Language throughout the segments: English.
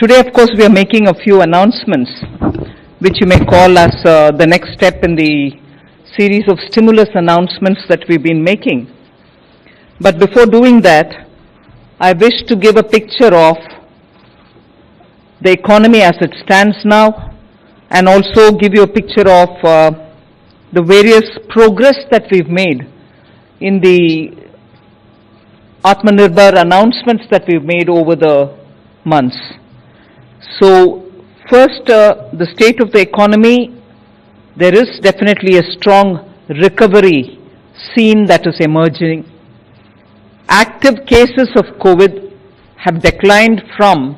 Today, of course, we are making a few announcements, which you may call as the next step in the series of stimulus announcements that we've been making. But before doing that, I wish to give a picture of the economy as it stands now, and also give you a picture of the various progress that we've made in the Atmanirbhar announcements that we've made over the months. So, first, the state of the economy, there is definitely a strong recovery scene that is emerging. Active cases of COVID have declined from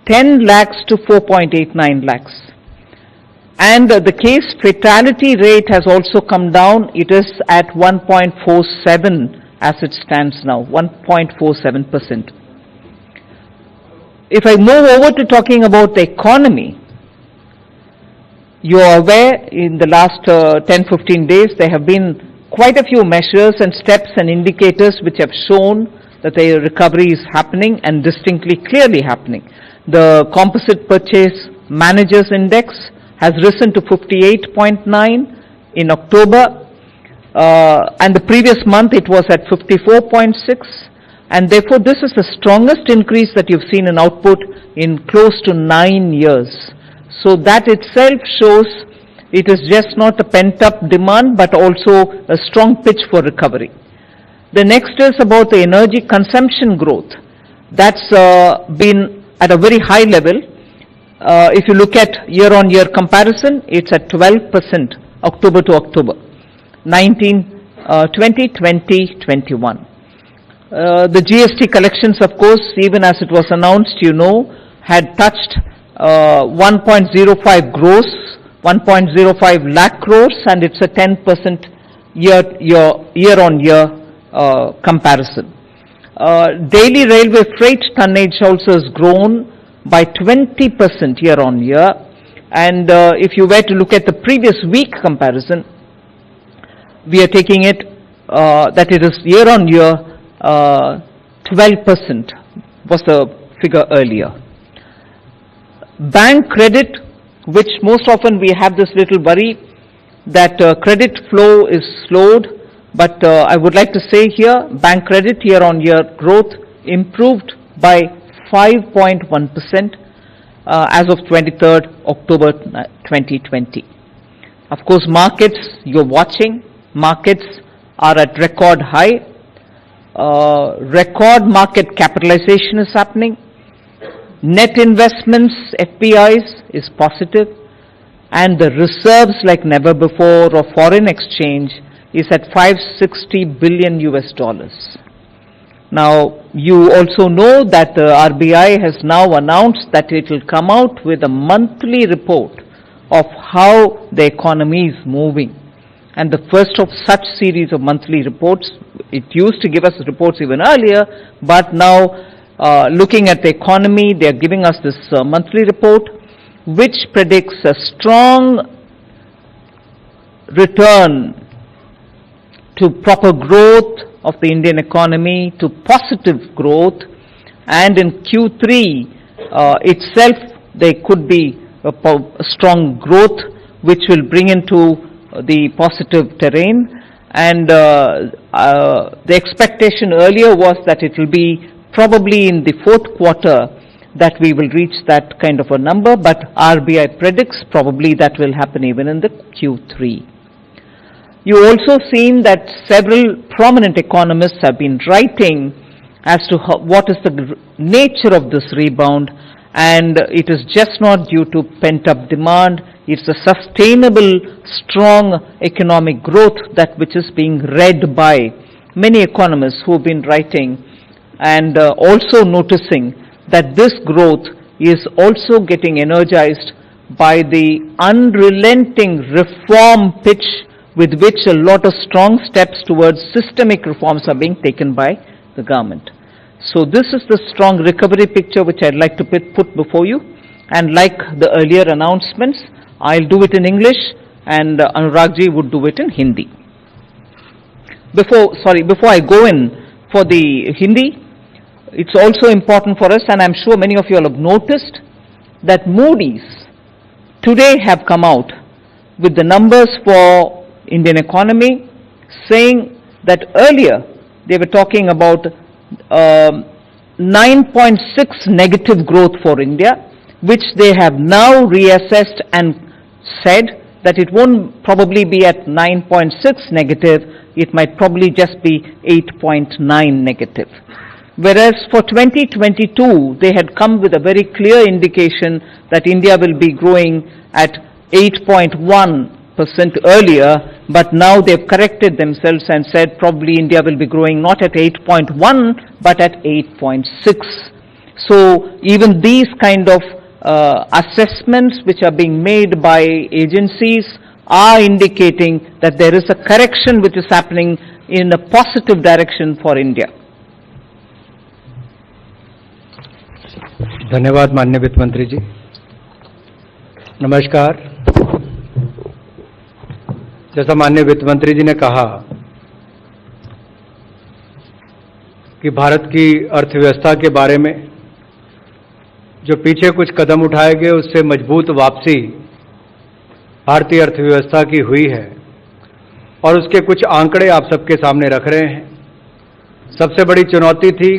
10 lakhs to 4.89 lakhs. And the case fatality rate has also come down. It is at 1.47 as it stands now, 1.47%. If I move over to talking about the economy, you are aware in the last 10-15 days there have been quite a few measures and steps and indicators which have shown that the recovery is happening and distinctly clearly happening. The Composite Purchase Managers Index has risen to 58.9 in October, and the previous month it was at 54.6. And therefore, this is the strongest increase that you've seen in output in close to 9 years. So that itself shows it is just not a pent-up demand, but also a strong pitch for recovery. The next is about the energy consumption growth. That's been at a very high level. If you look at year-on-year comparison, it's at 12%, October to October, 2020, 2021. The GST collections, of course, even as it was announced, had touched 1.05 gross, 1.05 lakh crores, and it's a 10% year-on-year comparison. Daily railway freight tonnage also has grown by 20% year-on-year, and if you were to look at the previous week comparison, we are taking it that it is year-on-year 12% was the figure earlier. Bank credit, which most often we have this little worry that credit flow is slowed, but I would like to say here, bank credit year-on-year growth improved by 5.1% as of 23rd October 2020. Of course, markets, you're watching, markets are at record high. Record market capitalization is happening. Net investments, FPIs, is positive, and the reserves like never before of foreign exchange is at $560 billion US. Now, you also know that the RBI has now announced that it will come out with a monthly report of how the economy is moving. And the first of such series of monthly reports, it used to give us reports even earlier, but now looking at the economy, they are giving us this monthly report, which predicts a strong return to proper growth of the Indian economy, to positive growth, and in Q3 itself, there could be a strong growth which will bring into the positive terrain, and the expectation earlier was that it will be probably in the fourth quarter that we will reach that kind of a number, but RBI predicts probably that will happen even in the Q3. You also seen that several prominent economists have been writing as to what is the nature of this rebound, and it is just not due to pent-up demand. It's a sustainable, strong economic growth that which is being read by many economists who have been writing and also noticing that this growth is also getting energized by the unrelenting reform pitch with which a lot of strong steps towards systemic reforms are being taken by the government. So this is the strong recovery picture which I'd like to put before you, and like the earlier announcements, I'll do it in English and Anuragji would do it in Hindi. Before I go in for the Hindi, it's also important for us, and I'm sure many of you all have noticed that Moody's today have come out with the numbers for Indian economy, saying that earlier they were talking about 9.6 negative growth for India, which they have now reassessed and said that it won't probably be at 9.6 negative, it might probably just be 8.9 negative. Whereas for 2022, they had come with a very clear indication that India will be growing at 8.1% earlier, but now they've corrected themselves and said probably India will be growing not at 8.1 but at 8.6. So even these kind of assessments which are being made by agencies are indicating that there is a correction which is happening in a positive direction for India. धन्यवाद माननीय वित्त मंत्री जी। नमस्कार। जैसा माननीय वित्त मंत्री जी ने कहा कि भारत की अर्थव्यवस्था के बारे में जो पीछे कुछ कदम उठाए गए उससे मजबूत वापसी भारतीय अर्थव्यवस्था की हुई है और उसके कुछ आंकड़े आप सबके सामने रख रहे हैं। सबसे बड़ी चुनौती थी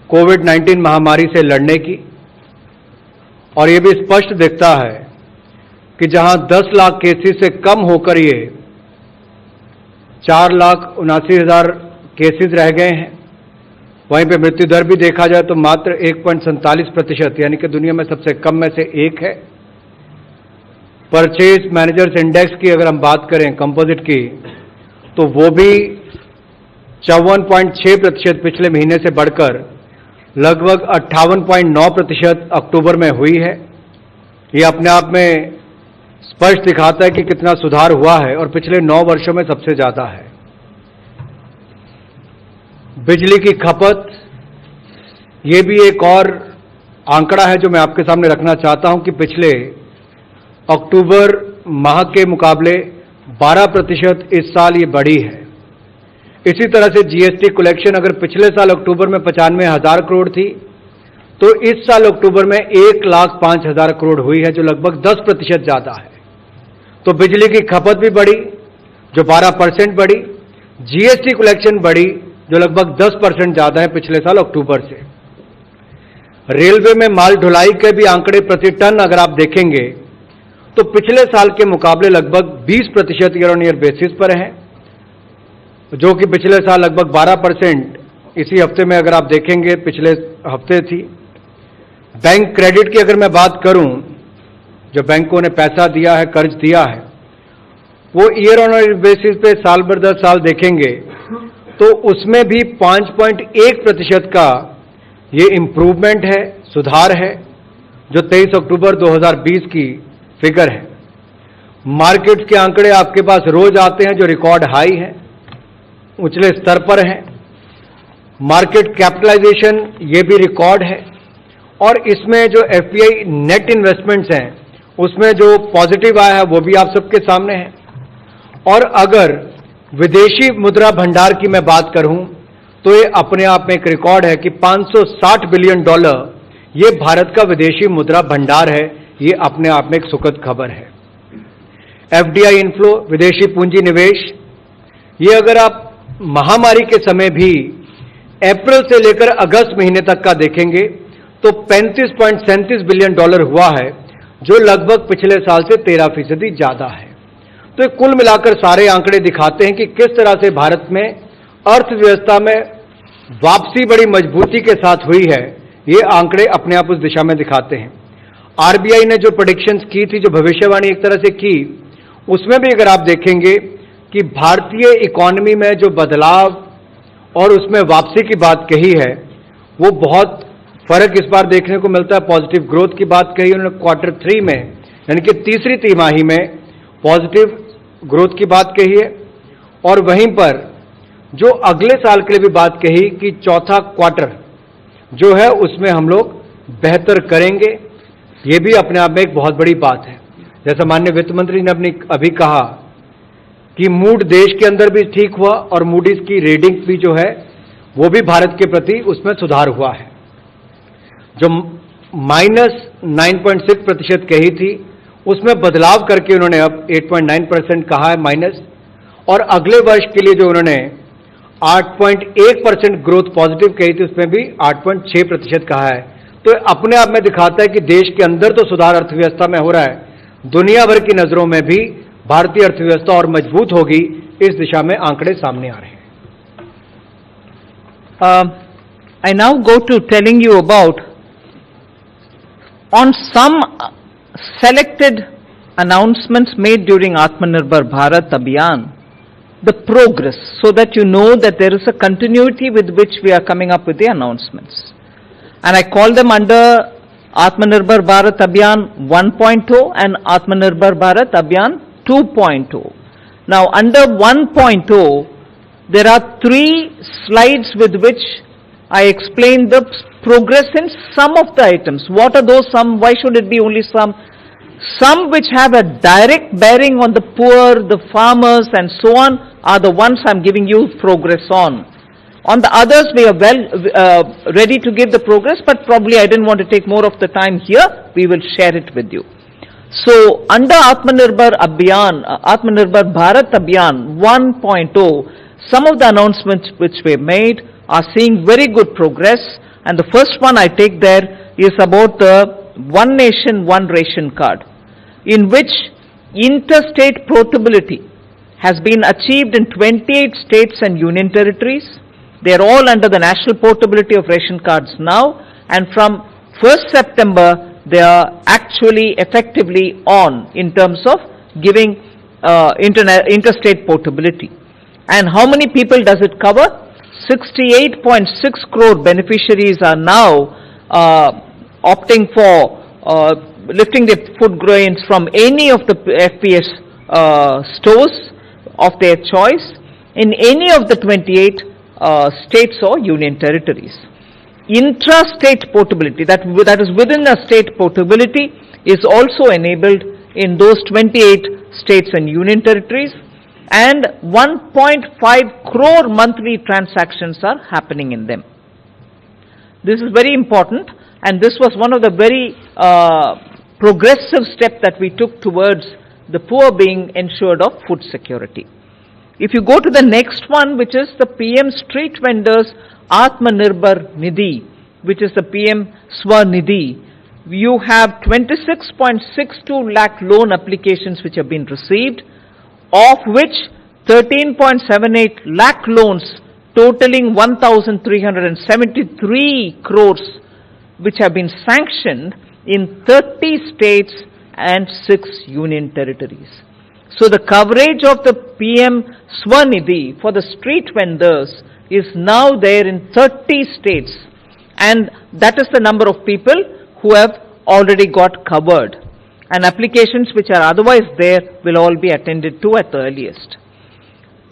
कोविड-19 महामारी से लड़ने की, और ये भी स्पष्ट दिखता है कि जहां 10 लाख केसेस से कम होकर ये 4,79,000 केसेस रह गए हैं, वहीं पे मृत्यु दर भी देखा जाए तो मात्र 1.47%, यानी कि दुनिया में सबसे कम में से एक है। परचेज मैनेजर्स इंडेक्स की अगर हम बात करें कंपोजिट की, तो वो भी 54.6% पिछले महीने से बढ़कर लगभग 58.9% अक्टूबर में हुई है। ये अपने आप में स्पष्ट दिखाता है कि कितना सुधार हुआ है और पिछले 9 वर्षों में सबसे ज्यादा है। बिजली की खपत, ये भी एक और आंकड़ा है जो मैं आपके सामने रखना चाहता हूं कि पिछले अक्टूबर माह के मुकाबले 12% इस साल ये बढ़ी है। इसी तरह से जीएसटी कलेक्शन अगर पिछले साल अक्टूबर में 95,000 करोड़ थी, तो इस साल अक्टूबर में 1,05,000 करोड़ हुई है, जो लगभग 10% ज्यादा है। तो बिजली की खपत भी बढ़ी जो 12% बढ़ी, जीएसटी कलेक्शन बढ़ी जो लगभग 10% ज्यादा है पिछले साल अक्टूबर से। रेलवे में माल ढुलाई के भी आंकड़े प्रति टन अगर आप देखेंगे तो पिछले साल के मुकाबले लगभग 20% ईयर ऑन ईयर बेसिस पर है, जो कि पिछले साल लगभग 12% इसी हफ्ते में अगर आप देखेंगे पिछले हफ्ते थी। बैंक क्रेडिट की अगर मैं बात करूं, जो बैंकों ने पैसा दिया है, कर्ज दिया है, वो ईयर ऑन ईयर बेसिस पे साल भर दर साल देखेंगे तो उसमें भी 5.1% का ये इंप्रूवमेंट है, सुधार है, जो 23 अक्टूबर 2020 की फिगर है। मार्केट के आंकड़े आपके पास रोज आते हैं जो रिकॉर्ड हाई है, उछले स्तर पर है। मार्केट कैपिटलाइजेशन ये भी रिकॉर्ड है, और इसमें जो एफपीआई नेट इन्वेस्टमेंट्स हैं उसमें जो पॉजिटिव आया है वो भी आप सबके सामने है। और अगर विदेशी मुद्रा भंडार की मैं बात करूं तो ये अपने आप में एक रिकॉर्ड है कि $560 बिलियन ये भारत का विदेशी मुद्रा भंडार है। ये अपने आप में एक सुखद खबर है। एफडीआई इनफ्लो, विदेशी पूंजी निवेश, ये अगर आप महामारी के समय भी अप्रैल से लेकर अगस्त महीने तक का देखेंगे तो $35.37 बिलियन हुआ है, जो लगभग पिछले साल से 13% ज्यादा है। तो कुल मिलाकर सारे आंकड़े दिखाते हैं कि किस तरह से भारत में अर्थव्यवस्था में वापसी बड़ी मजबूती के साथ हुई है। ये आंकड़े अपने आप उस दिशा में दिखाते हैं। आरबीआई ने जो प्रेडिक्शंस की थी, जो भविष्यवाणी एक तरह से की, उसमें भी अगर आप देखेंगे कि भारतीय इकोनॉमी में जो बदलाव और उसमें वापसी की बात कही है, वो बहुत फर्क इस बार देखने को मिलता है। पॉजिटिव ग्रोथ की बात कही उन्होंने Q3 में, यानी कि तीसरी तिमाही में पॉजिटिव ग्रोथ की बात कही है, और वहीं पर जो अगले साल के लिए भी बात कही कि चौथा क्वार्टर जो है उसमें हम लोग बेहतर करेंगे। ये भी अपने आप में एक बहुत बड़ी बात है। जैसा माननीय वित्त मंत्री ने अभी कहा कि मूड देश के अंदर भी ठीक हुआ और मूडीज की रेटिंग भी जो है वो भी भारत के प्रति उसमें सुधार हुआ है। जो 9.6% कही थी, उसमें बदलाव करके उन्होंने अब 8.9% कहा है माइनस, और अगले वर्ष के लिए जो उन्होंने 8.1% ग्रोथ पॉजिटिव कही थी, उसमें भी 8.6% कहा है। तो अपने आप में दिखाता है कि देश के अंदर तो सुधार अर्थव्यवस्था में हो रहा है, दुनिया भर की नजरों में भी भारतीय अर्थव्यवस्था और मजबूत होगी, इस दिशा में आंकड़े सामने आ रहे हैं। I now go to telling you about on some selected announcements made during Atmanirbhar Bharat Abhiyan, the progress, so that you know that there is a continuity with which we are coming up with the announcements. And I call them under Atmanirbhar Bharat Abhiyan 1.0 and Atmanirbhar Bharat Abhiyan 2.0. Now under 1.0, there are 3 slides with which I explain the progress in some of the items. What are those some? Why should it be only some? Some which have a direct bearing on the poor, the farmers and so on are the ones I'm giving you progress on. On the others we are ready to give the progress, but probably I didn't want to take more of the time here. We will share it with you. So under Atmanirbhar Abhiyan, Atmanirbhar Bharat Abhiyan 1.0, some of the announcements which were made are seeing very good progress, and the first one I take there is about the One Nation, One Ration card, in which interstate portability has been achieved in 28 states and union territories. They are all under the national portability of ration cards now, and from 1st September they are actually effectively on in terms of giving interstate portability. And how many people does it cover? 68.6 crore beneficiaries are now opting for lifting their food grains from any of the FPS stores of their choice in any of the 28 states or union territories. Intra-state portability, that is within a state portability, is also enabled in those 28 states and union territories, and 1.5 crore monthly transactions are happening in them. This is very important, and this was one of the very progressive steps that we took towards the poor being ensured of food security. If you go to the next one, which is the PM Street Vendors Atmanirbhar Nidhi, which is the PM Swanidhi, you have 26.62 lakh loan applications which have been received, of which 13.78 lakh loans totaling 1,373 crores which have been sanctioned in 30 states and 6 union territories. So the coverage of the PM Swanidhi for the street vendors is now there in 30 states, and that is the number of people who have already got covered, and applications which are otherwise there will all be attended to at the earliest.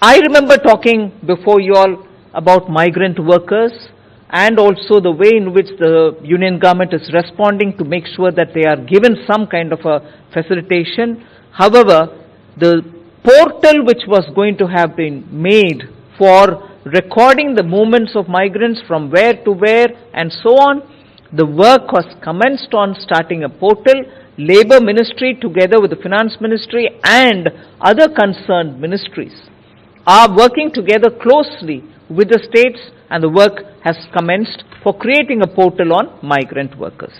I remember talking before you all about migrant workers and also the way in which the union government is responding to make sure that they are given some kind of a facilitation. However, the portal which was going to have been made for recording the movements of migrants from where to where and so on, the work was commenced on starting a portal. Labour Ministry together with the Finance Ministry and other concerned ministries are working together closely with the states, and the work has commenced for creating a portal on migrant workers.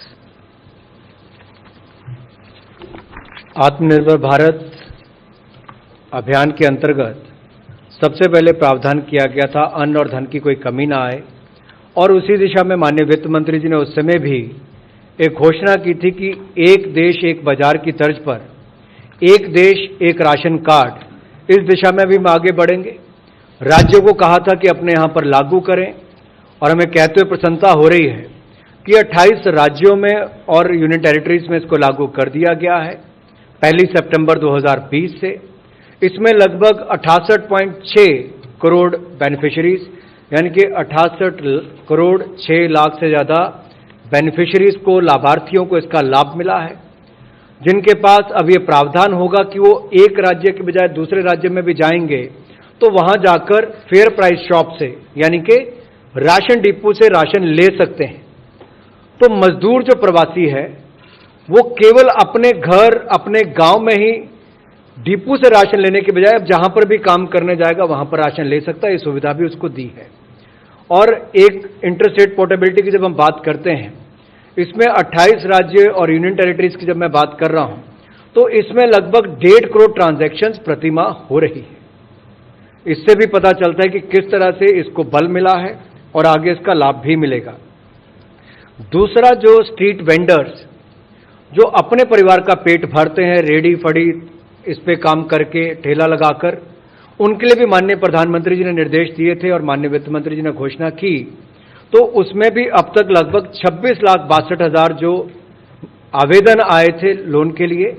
आत्मनिर्भर भारत अभियान के अंतर्गत सबसे पहले प्रावधान किया गया था अन्न और धन की कोई कमी ना आए, और उसी दिशा में माननीय वित्त मंत्री जी ने उस समय भी एक घोषणा की थी कि एक देश एक बाजार की तर्ज पर एक देश एक राशन कार्ड, इस दिशा में भी हम आगे बढ़ेंगे। राज्यों को कहा था कि अपने यहाँ पर लागू करें, और हमें कहते हुए प्रसन्नता हो रही है कि 28 राज्यों में और यूनियन टेरिटरीज में इसको लागू कर दिया गया है 1 सितंबर 2020 से। इसमें लगभग 68.6 करोड़ बेनिफिशरीज, यानी कि 68 करोड़ 6 लाख से ज़्यादा बेनिफिशरीज को, लाभार्थियों को इसका लाभ मिला है, जिनके पास अब ये प्रावधान होगा कि वो एक राज्य के बजाय दूसरे राज्य में भी जाएंगे तो वहां जाकर फेयर प्राइस शॉप से, यानी कि राशन डिपो से राशन ले सकते हैं। तो मजदूर जो प्रवासी है वो केवल अपने घर, अपने गांव में ही डिपो से राशन लेने के बजाय अब जहां पर भी काम करने जाएगा वहां पर राशन ले सकता है। ये सुविधा भी उसको दी है। और एक इंटरस्टेट पोर्टेबिलिटी की जब हम बात करते हैं, इसमें 28 राज्य और यूनियन टेरिटरीज की जब मैं बात कर रहा हूं, तो इसमें लगभग 1.5 करोड़ ट्रांजैक्शंस प्रतिमाह हो रही है। इससे भी पता चलता है कि किस तरह से इसको बल मिला है और आगे इसका लाभ भी मिलेगा। दूसरा, जो स्ट्रीट वेंडर्स जो अपने परिवार का पेट भरते हैं, रेडी फड़ी इस पे काम करके, ठेला लगाकर, उनके लिए भी माननीय प्रधानमंत्री जी ने निर्देश दिए थे और माननीय वित्त मंत्री जी ने घोषणा की। तो उसमें भी अब तक लगभग 26,62,000 जो आवेदन आए थे लोन के लिए,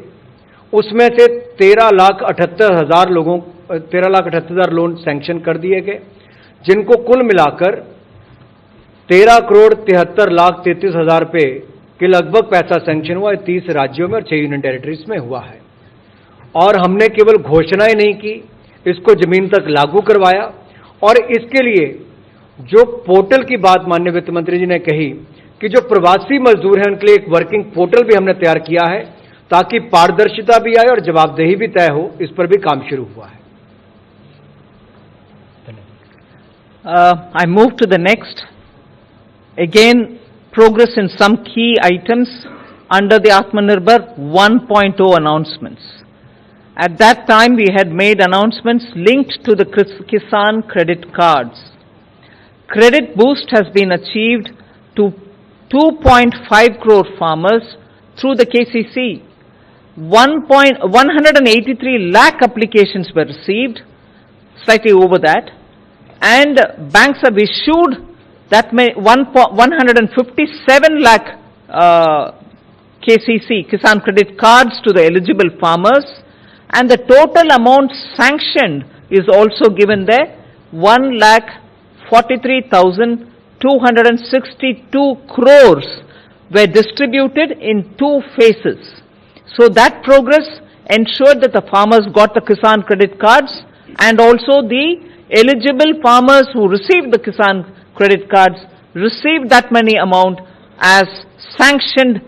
उसमें से 13,78,000 लोन सैंक्शन कर दिए गए, जिनको कुल मिलाकर 13,73,33,000 रुपए के लगभग पैसा सैंक्शन हुआ है। 30 राज्यों में और 6 यूनियन टेरिटरीज में हुआ है। और हमने केवल घोषणाएं नहीं की, इसको जमीन तक लागू करवाया। और इसके लिए जो पोर्टल की बात माननीय वित्त मंत्री जी ने कही कि जो प्रवासी मजदूर हैं उनके लिए एक वर्किंग पोर्टल भी हमने तैयार किया है, ताकि पारदर्शिता भी आए और जवाबदेही भी तय हो। इस पर भी काम शुरू हुआ है। I move to the next. Again, progress in some key items under the Atmanirbhar 1.0 announcements. At that time, we had made announcements linked to the Kisan credit cards. Credit boost has been achieved to 2.5 crore farmers through the KCC. 183 lakh applications were received, slightly over that, and banks have issued that 157 lakh KCC, Kisan credit cards, to the eligible farmers, and the total amount sanctioned is also given there. 1,43,262 crores were distributed in 2 phases. So that progress ensured that the farmers got the Kisan credit cards, and also the eligible farmers who received the Kisan credit cards received that money amount as sanctioned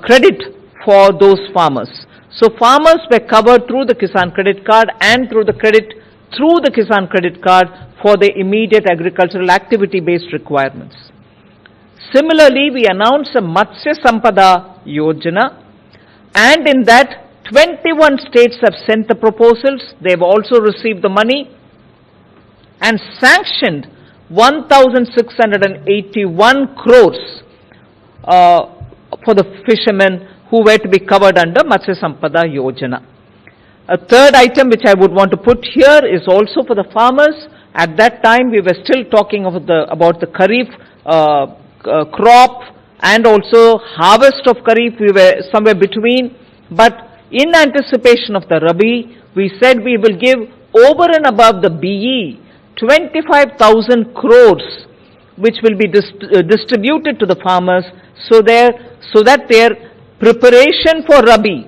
credit for those farmers. So farmers were covered through the Kisan credit card and through the Kisan credit card for their immediate agricultural activity based requirements. Similarly, we announced a Matsya Sampada Yojana, and in that 21 states have sent the proposals. They have also received the money and sanctioned 1,681 crores for the fishermen who were to be covered under Matsya Sampada Yojana. A third item which I would want to put here is also for the farmers. At that time, we were still talking about the Kharif crop and also harvest of Kharif. We were somewhere between, but in anticipation of the Rabi, we said we will give over and above the BE 25,000 crores, which will be distributed to the farmers, so that their preparation for Rabi,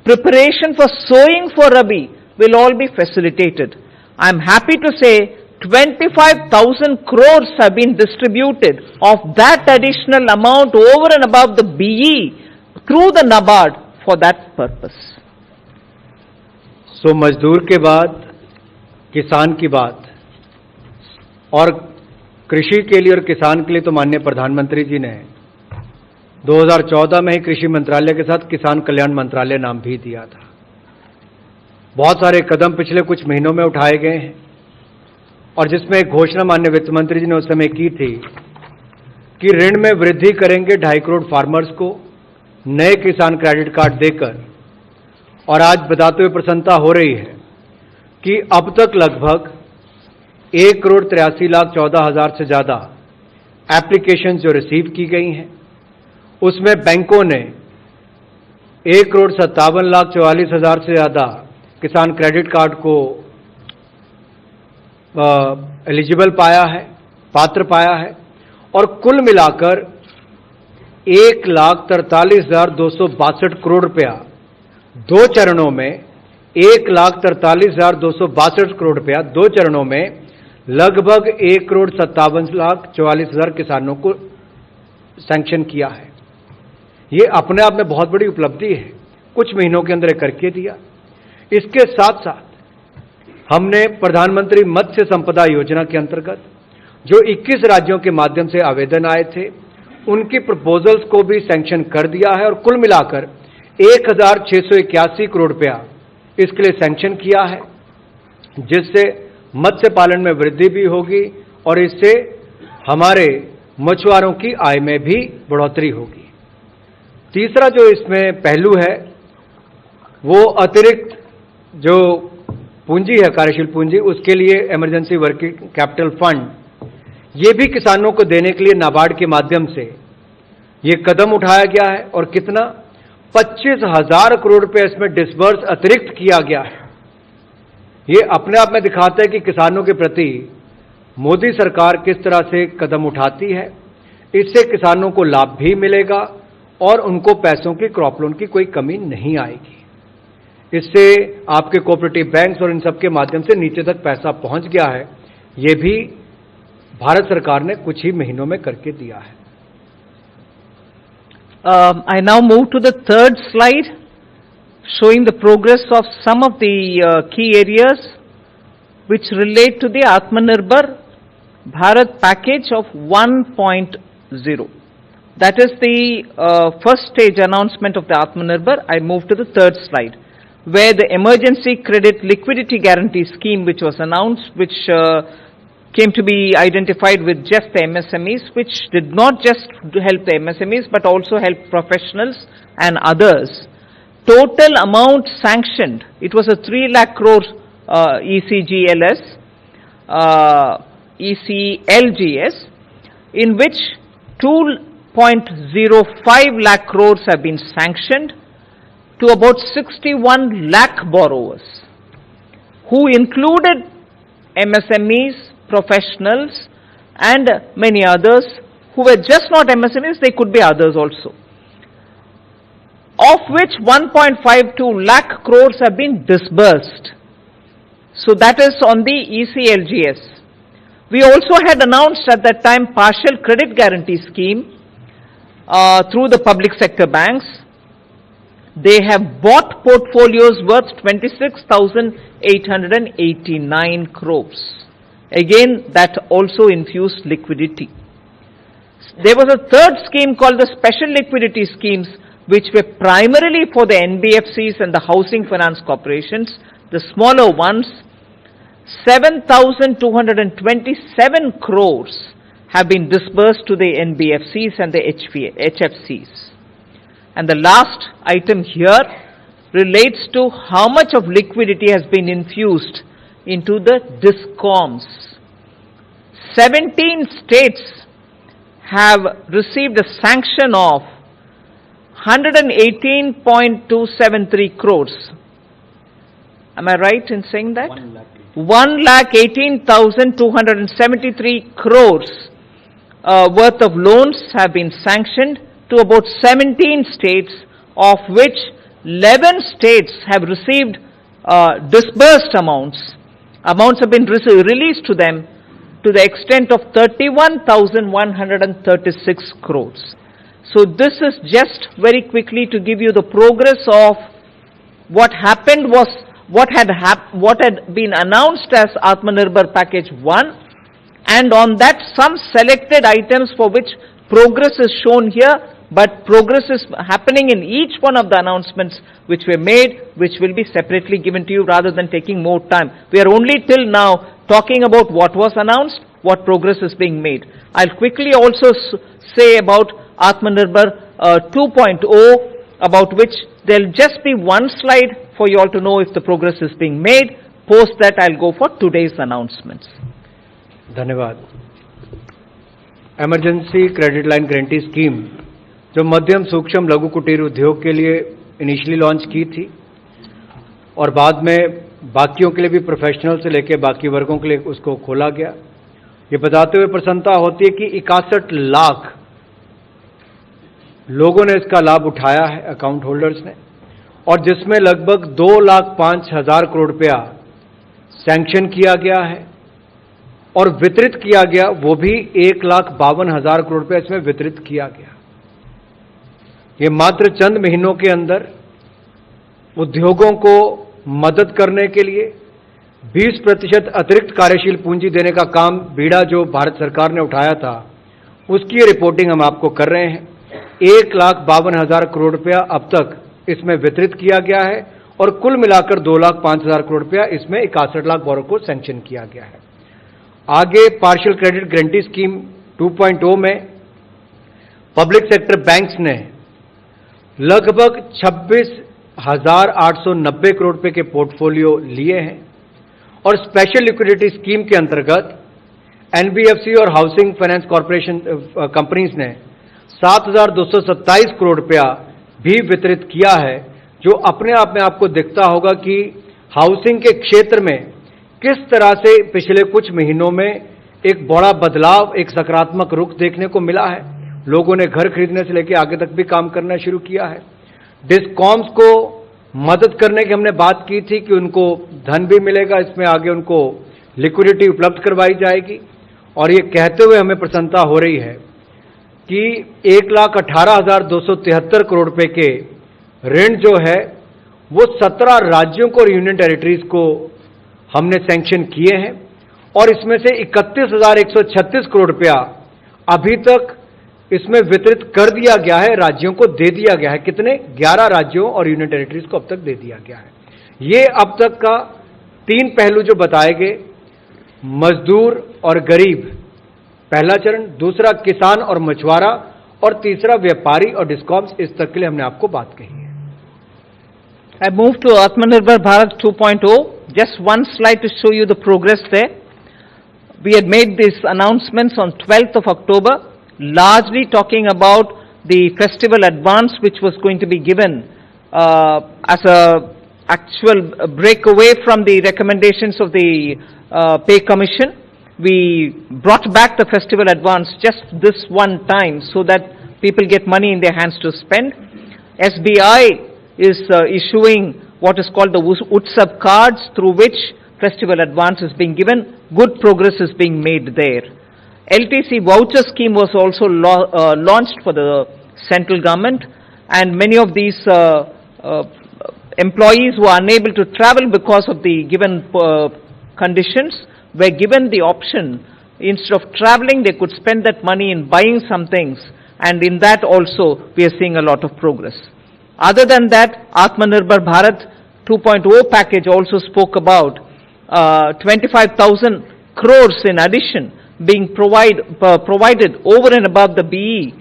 preparation for sowing for Rabi will all be facilitated. I am happy to say 25,000 crores have been distributed of that additional amount over and above the BE through the NABARD for that purpose. So मजदूर के बाद किसान की बात, और कृषि के लिए और किसान के लिए तो माननीय प्रधानमंत्री जी ने 2014 में ही कृषि मंत्रालय के साथ किसान कल्याण मंत्रालय नाम भी दिया था। बहुत सारे कदम पिछले कुछ महीनों में उठाए गए हैं, और जिसमें एक घोषणा माननीय वित्त मंत्री जी ने उस समय की थी कि ऋण में वृद्धि करेंगे 2.5 करोड़ फार्मर्स को नए किसान क्रेडिट कार्ड देकर। और आज बताते हुए प्रसन्नता हो रही है कि अब तक लगभग 1,83,14,000 से ज्यादा एप्लीकेशन जो रिसीव की गई हैं, उसमें बैंकों ने 1,57,44,000 से ज्यादा किसान क्रेडिट कार्ड को एलिजिबल पाया है, पात्र पाया है, और कुल मिलाकर 1,43,262 करोड़ रुपया 2 चरणों में, 1,43,262 करोड़ रुपया 2 चरणों में लगभग 1,57,44,000 किसानों को सैंक्शन किया है। ये अपने आप में बहुत बड़ी उपलब्धि है, कुछ महीनों के अंदर करके दिया। इसके साथ साथ हमने प्रधानमंत्री मत्स्य संपदा योजना के अंतर्गत जो 21 राज्यों के माध्यम से आवेदन आए थे, उनकी प्रपोजल्स को भी सैंक्शन कर दिया है और कुल मिलाकर 1681 करोड़ रुपया इसके लिए सैंक्शन किया है, जिससे मत्स्य पालन में वृद्धि भी होगी और इससे हमारे मछुआरों की आय में भी बढ़ोतरी होगी। तीसरा जो इसमें पहलू है वो अतिरिक्त जो पूंजी है, कार्यशील पूंजी, उसके लिए इमरजेंसी वर्किंग कैपिटल फंड, ये भी किसानों को देने के लिए नाबार्ड के माध्यम से ये कदम उठाया गया है और कितना 25,000 करोड़ रुपए इसमें डिसबर्स अतिरिक्त किया गया है। ये अपने आप में दिखाता है कि किसानों के प्रति मोदी सरकार किस तरह से कदम उठाती है। इससे किसानों को लाभ भी मिलेगा और उनको पैसों की, क्रॉप लोन की कोई कमी नहीं आएगी। इससे आपके कोऑपरेटिव बैंक्स और इन सब के माध्यम से नीचे तक पैसा पहुंच गया है। ये भी भारत सरकार ने कुछ ही महीनों में करके दिया है। I now move to the third slide, showing the progress of some of the key areas which relate to the Atmanirbhar Bharat package of 1.0. That is the first stage announcement of the Atmanirbhar. I move to the third slide, where the emergency credit liquidity guarantee scheme which was announced, which came to be identified with just the MSMEs, which did not just help the MSMEs but also help professionals and others. Total amount sanctioned, it was a 3 lakh crore ECLGS, in which 2.05 lakh crores have been sanctioned to about 61 lakh borrowers, who included MSMEs, professionals and many others who were just not MSMEs, they could be others also, of which 1.52 lakh crores have been disbursed. So that is on the ECLGS. We also had announced at that time partial credit guarantee scheme through the public sector banks. They have bought portfolios worth 26,889 crores. Again, that also infused liquidity. There was a third scheme called the special liquidity schemes, which were primarily for the NBFCs and the housing finance corporations, the smaller ones. 7,227 crores have been disbursed to the NBFCs and the HFCs. And the last item here relates to how much of liquidity has been infused into the DISCOMs. 17 states have received a sanction of 118.273 crores. Am I right in saying that? 1,18,273 crores worth of loans have been sanctioned to about 17 states, of which 11 states have received disbursed amounts. Amounts have been released to them to the extent of 31,136 crores. So this is just very quickly to give you the progress of what happened was what had been announced as Atmanirbhar Package 1, and on that some selected items for which progress is shown here, but progress is happening in each one of the announcements which were made, which will be separately given to you rather than taking more time. We are only till now talking about what was announced, what progress is being made. I'll quickly also say about Atmanirbhar 2.0, about which there'll just be one slide for you all to know if the progress is being made. Post that, I'll go for today's announcements. धन्यवाद। Emergency credit line guarantee scheme जो मध्यम सूक्ष्म लघु कुटीर उद्योग के लिए initially launch की थी और बाद में बाकियों के लिए भी, प्रोफेशनल से लेकर बाकी वर्गों के लिए उसको खोला गया। ये बताते हुए प्रसन्नता होती है कि 61 लाख लोगों ने इसका लाभ उठाया है, अकाउंट होल्डर्स ने, और जिसमें लगभग 2,05,000 करोड़ रुपया सैंक्शन किया गया है और वितरित किया गया, वो भी 1,52,000 करोड़ रुपया इसमें वितरित किया गया। ये मात्र चंद महीनों के अंदर उद्योगों को मदद करने के लिए 20% अतिरिक्त कार्यशील पूंजी देने का काम बीड़ा जो भारत सरकार ने उठाया था, उसकी रिपोर्टिंग हम आपको कर रहे हैं। 1,52,000 करोड़ रुपया अब तक इसमें वितरित किया गया है और कुल मिलाकर 2,05,000 करोड़ रुपया इसमें 61 लाख बोरो को सैंक्शन किया गया है। आगे पार्शियल क्रेडिट गारंटी स्कीम 2.0 में पब्लिक सेक्टर बैंक्स ने लगभग 26,890 करोड़ रुपए के पोर्टफोलियो लिए हैं और स्पेशल लिक्विडिटी स्कीम के अंतर्गत एनबीएफसी और हाउसिंग फाइनेंस कॉर्पोरेशन कंपनीज ने 7,227 करोड़ रुपया भी वितरित किया है, जो अपने आप में आपको दिखता होगा कि हाउसिंग के क्षेत्र में किस तरह से पिछले कुछ महीनों में एक बड़ा बदलाव, एक सकारात्मक रुख देखने को मिला है। लोगों ने घर खरीदने से लेकर आगे तक भी काम करना शुरू किया है। डिस्कॉम्स को मदद करने की हमने बात की थी कि उनको धन भी मिलेगा, इसमें आगे उनको लिक्विडिटी उपलब्ध करवाई जाएगी और ये कहते हुए हमें प्रसन्नता हो रही है कि 1,18,273 करोड़ रुपए के ऋण जो है वो 17 राज्यों को और यूनियन टेरिटरीज को हमने सैंक्शन किए हैं और इसमें से 31,136 करोड़ रुपया अभी तक इसमें वितरित कर दिया गया है, राज्यों को दे दिया गया है। कितने? 11 राज्यों और यूनियन टेरिटरीज को अब तक दे दिया गया है। ये अब तक का 3 पहलू जो बताए गए, मजदूर और गरीब पहला चरण, दूसरा किसान और मछुआरा और तीसरा व्यापारी और डिस्कॉम्स, इस तक के लिए हमने आपको बात कही है। I move to Atmanirbhar Bharat 2.0. Just one slide to show you the progress there. We had made these announcements on 12th of October, largely talking about the festival advance which was going to be given as a actual breakaway from the recommendations of the Pay Commission. We brought back the festival advance just this one time so that people get money in their hands to spend. SBI is issuing what is called the Utsav cards, through which festival advance is being given. Good progress is being made there. LTC voucher scheme was also launched for the central government, and many of these employees who are unable to travel because of the given conditions were given the option, instead of traveling, they could spend that money in buying some things, and in that also we are seeing a lot of progress. Other than that, Atmanirbhar Bharat 2.0 package also spoke about 25,000 crores in addition being provided over and above the BE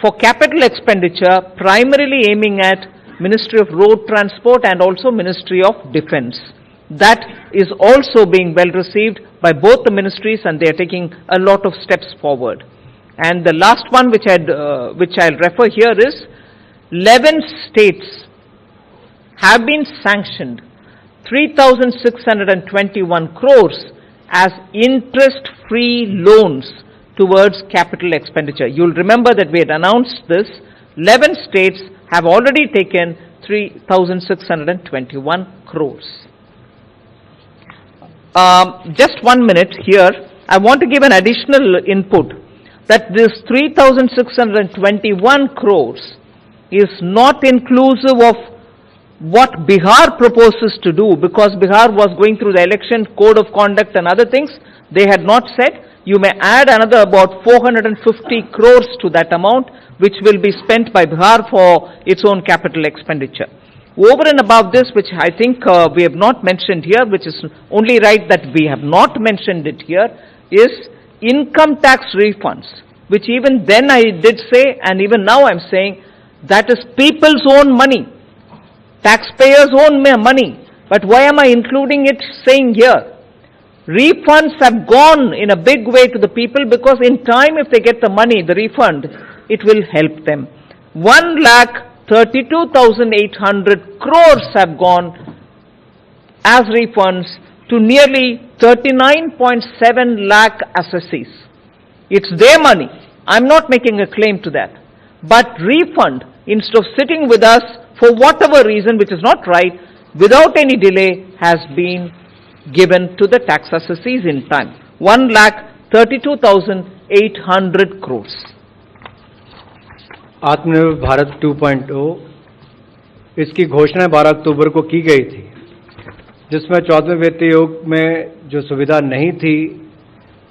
for capital expenditure, primarily aiming at Ministry of Road Transport and also Ministry of Defence. That is also being well received by both the ministries, and they are taking a lot of steps forward. And the last one which I'll refer here is 11 states have been sanctioned 3,621 crores as interest-free loans towards capital expenditure. You'll remember that we had announced this. 11 states have already taken 3,621 crores. Just 1 minute here. I want to give an additional input that this 3,621 crores is not inclusive of what Bihar proposes to do, because Bihar was going through the election code of conduct and other things. They had not said. You may add another about 450 crores to that amount, which will be spent by Bihar for its own capital expenditure. Over and above this, which I think we have not mentioned here, which is only right that we have not mentioned it here, is income tax refunds, which even then I did say, and even now I'm saying, that is people's own money, taxpayers' own money. But why am I including it, saying here? Refunds have gone in a big way to the people, because in time, if they get the money, the refund, it will help them. 1,32,800 crores have gone as refunds to nearly 39.7 lakh assessees. It's their money. I'm not making a claim to that. But refund, instead of sitting with us for whatever reason, which is not right, without any delay, has been given to the tax assessees in time. 1,32,800 crores. आत्मनिर्भर भारत 2.0, इसकी घोषणा 12 अक्टूबर को की गई थी, जिसमें 14वें वित्त आयोग में जो सुविधा नहीं थी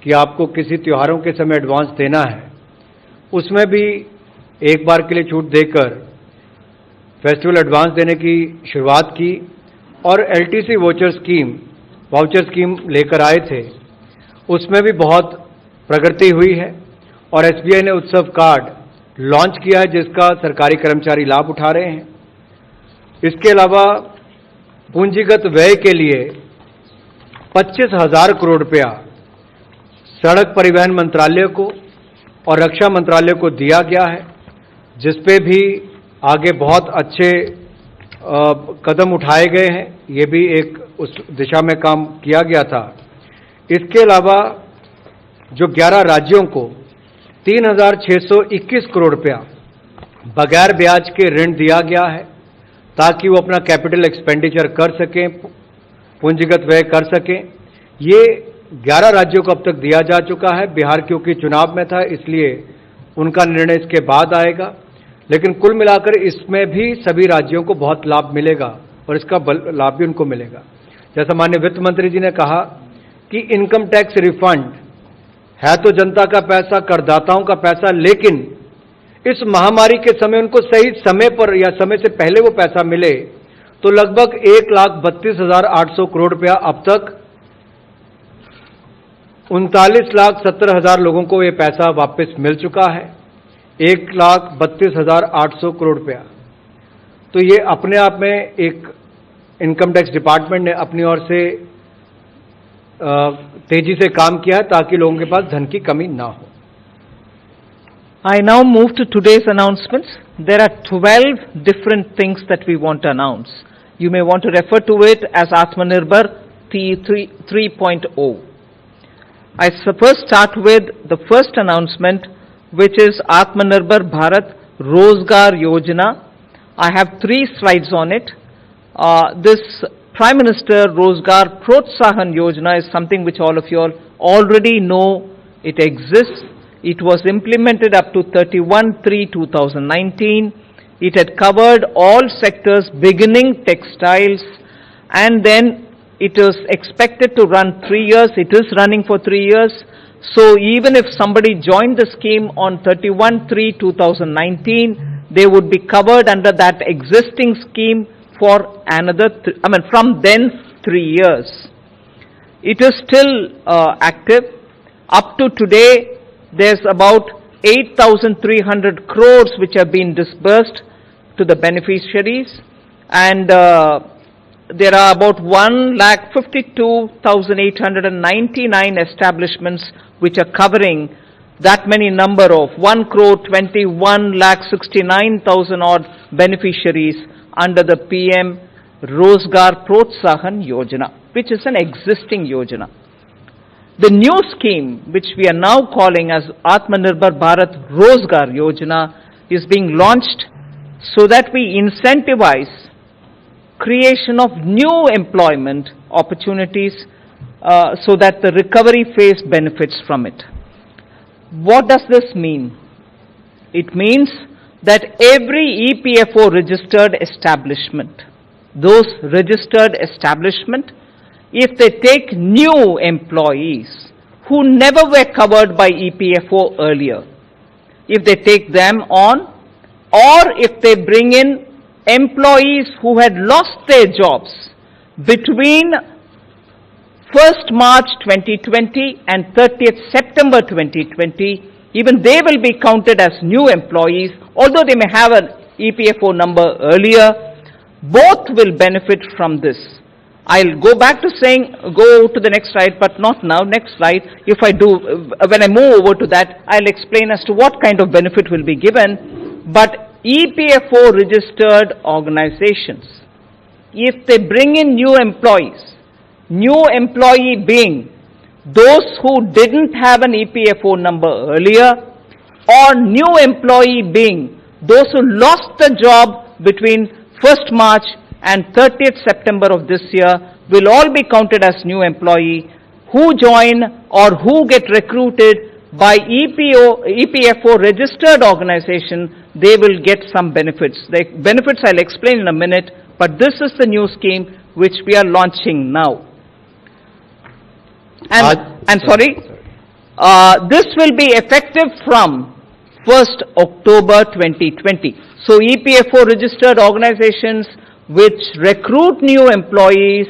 कि आपको किसी त्योहारों के समय एडवांस देना है, उसमें भी एक बार के लिए छूट देकर फेस्टिवल एडवांस देने की शुरुआत की और एलटीसी वाउचर स्कीम लेकर आए थे। उसमें भी बहुत प्रगति हुई है और एसबीआई ने उत्सव कार्ड लॉन्च किया है, जिसका सरकारी कर्मचारी लाभ उठा रहे हैं। इसके अलावा पूंजीगत व्यय के लिए 25,000 करोड़ रुपया सड़क परिवहन मंत्रालय को और रक्षा मंत्रालय को दिया गया है, जिसपे भी आगे बहुत अच्छे कदम उठाए गए हैं। ये भी एक उस दिशा में काम किया गया था। इसके अलावा जो 11 राज्यों को 3,621 करोड़ रुपया बगैर ब्याज के ऋण दिया गया है, ताकि वो अपना कैपिटल एक्सपेंडिचर कर सकें, पूंजीगत व्यय कर सकें। ये 11 राज्यों को अब तक दिया जा चुका है। बिहार क्योंकि चुनाव में था, इसलिए उनका निर्णय इसके बाद आएगा, लेकिन कुल मिलाकर इसमें भी सभी राज्यों को बहुत लाभ मिलेगा और इसका लाभ भी उनको मिलेगा। जैसा माननीय वित्त मंत्री जी ने कहा कि इनकम टैक्स रिफंड है तो जनता का पैसा, करदाताओं का पैसा, लेकिन इस महामारी के समय उनको सही समय पर या समय से पहले वो पैसा मिले, तो लगभग 1,32,800 करोड़ रुपया अब तक 39,70,000 लोगों को ये पैसा वापस मिल चुका है। 1,32,800 करोड़ रुपया। तो ये अपने आप में एक इनकम टैक्स डिपार्टमेंट ने अपनी ओर से तेजी से काम किया है, ताकि लोगों के पास धन की कमी ना हो। I now move to today's announcements. There are 12 different things that we want to announce. You may want to refer to it as Atmanirbhar 3.0. I first start with the first announcement, which is Atmanirbhar Bharat Rozgar Yojana. I have 3 slides on it. This Prime Minister Rozgar Protsahan Yojana is something which all of you all already know. It exists. It was implemented up to 31/3/2019. It had covered all sectors beginning textiles, and then it is expected to run 3 years. It is running for 3 years. So even if somebody joined the scheme on 31/3/2019, they would be covered under that existing scheme for another, from then 3 years. It is still active. Up to today, there's about 8,300 crores which have been disbursed to the beneficiaries, and there are about 1,52,899 establishments which are covering that many number of 1,21,69,000 odd beneficiaries under the PM Rozgar Protsahan Yojana, which is an existing Yojana. The new scheme, which we are now calling as Atmanirbhar Bharat Rozgar Yojana, is being launched so that we incentivize creation of new employment opportunities so that the recovery phase benefits from it. What does this mean? It means that every EPFO registered establishment, those registered establishment, if they take new employees who never were covered by EPFO earlier, if they take them on, or if they bring in employees who had lost their jobs between 1st March 2020 and 30th September 2020, even they will be counted as new employees, although they may have an EPFO number earlier. Both will benefit from this. I'll go back to saying, go to the next slide, but not now. Next slide. If I do, when I move over to that, I'll explain as to what kind of benefit will be given. But EPFO registered organizations, if they bring in new employees, new employee being those who didn't have an EPFO number earlier, or new employee being those who lost the job between 1st March and 30th September of this year, will all be counted as new employee. Who join or who get recruited by EPFO registered organization, they will get some benefits. The benefits I'll explain in a minute, but this is the new scheme which we are launching now. This will be effective from 1st October 2020. So EPFO registered organizations which recruit new employees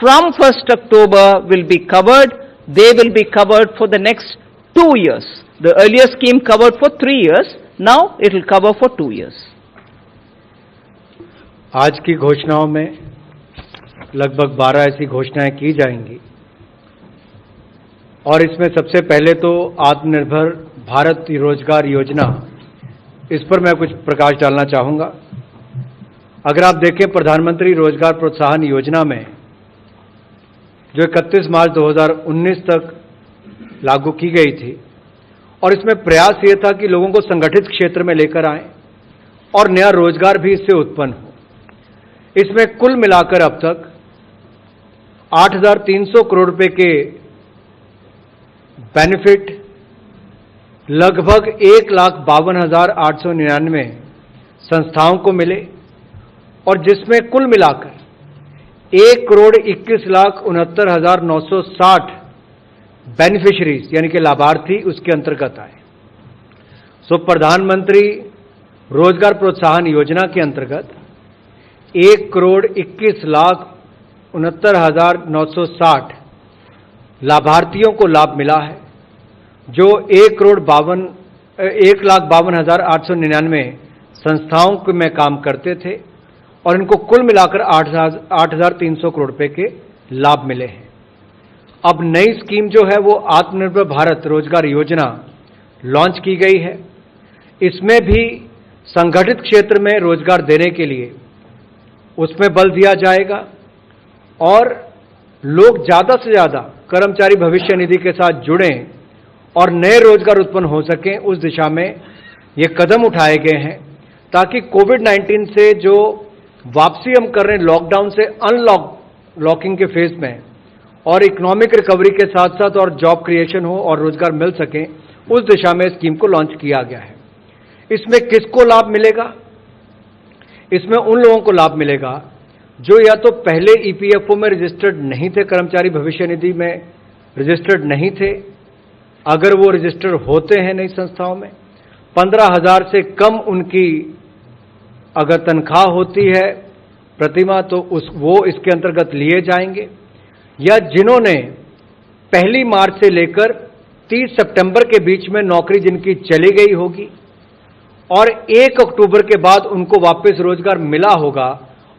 from 1st October will be covered. They will be covered for the next 2 years. The earlier scheme covered for 3 years. Now it will cover for 2 years. आज की घोषणाओं में लगभग 12 ऐसी घोषणाएं की जाएंगी और इसमें सबसे पहले तो आत्मनिर्भर भारत रोजगार योजना, इस पर मैं कुछ प्रकाश डालना चाहूंगा। अगर आप देखें प्रधानमंत्री रोजगार प्रोत्साहन योजना में जो 31 मार्च 2019 तक लागू की गई थी और इसमें प्रयास ये था कि लोगों को संगठित क्षेत्र में लेकर आएं और नया रोजगार भी इससे उत्पन्न हो। इसमें कुल मिलाकर अब तक 8,300 करोड़ रुपए के बेनिफिट लगभग 1,52,899 संस्थाओं को मिले और जिसमें कुल मिलाकर 1,21,69,960 बेनिफिशरीज यानी कि लाभार्थी उसके अंतर्गत आए। सो प्रधानमंत्री रोजगार प्रोत्साहन योजना के अंतर्गत 1,21,69,960 लाभार्थियों को लाभ मिला है, जो 1,52,899 संस्थाओं में काम करते थे और इनको कुल मिलाकर 8,300 करोड़ रुपए के लाभ मिले हैं। अब नई स्कीम जो है वो आत्मनिर्भर भारत रोजगार योजना लॉन्च की गई है। इसमें भी संगठित क्षेत्र में रोजगार देने के लिए उसमें बल दिया जाएगा और लोग ज्यादा से ज्यादा कर्मचारी भविष्य निधि के साथ जुड़ें और नए रोजगार उत्पन्न हो सकें, उस दिशा में ये कदम उठाए गए हैं ताकि कोविड-19 से जो वापसी हम कर रहे हैं लॉकडाउन से अनलॉकिंग के फेज में और इकोनॉमिक रिकवरी के साथ साथ और जॉब क्रिएशन हो और रोजगार मिल सके, उस दिशा में स्कीम को लॉन्च किया गया है। इसमें किसको लाभ मिलेगा? इसमें उन लोगों को लाभ मिलेगा जो या तो पहले ईपीएफओ में रजिस्टर्ड नहीं थे, कर्मचारी भविष्य निधि में रजिस्टर्ड नहीं थे, अगर वो रजिस्टर्ड होते हैं नई संस्थाओं में, 15,000 से कम उनकी अगर तनख्वाह होती है प्रतिमाह तो वो इसके अंतर्गत लिए जाएंगे, या जिन्होंने 1 मार्च से लेकर 30 सितंबर के बीच में नौकरी जिनकी चली गई होगी और 1 अक्टूबर के बाद उनको वापस रोजगार मिला होगा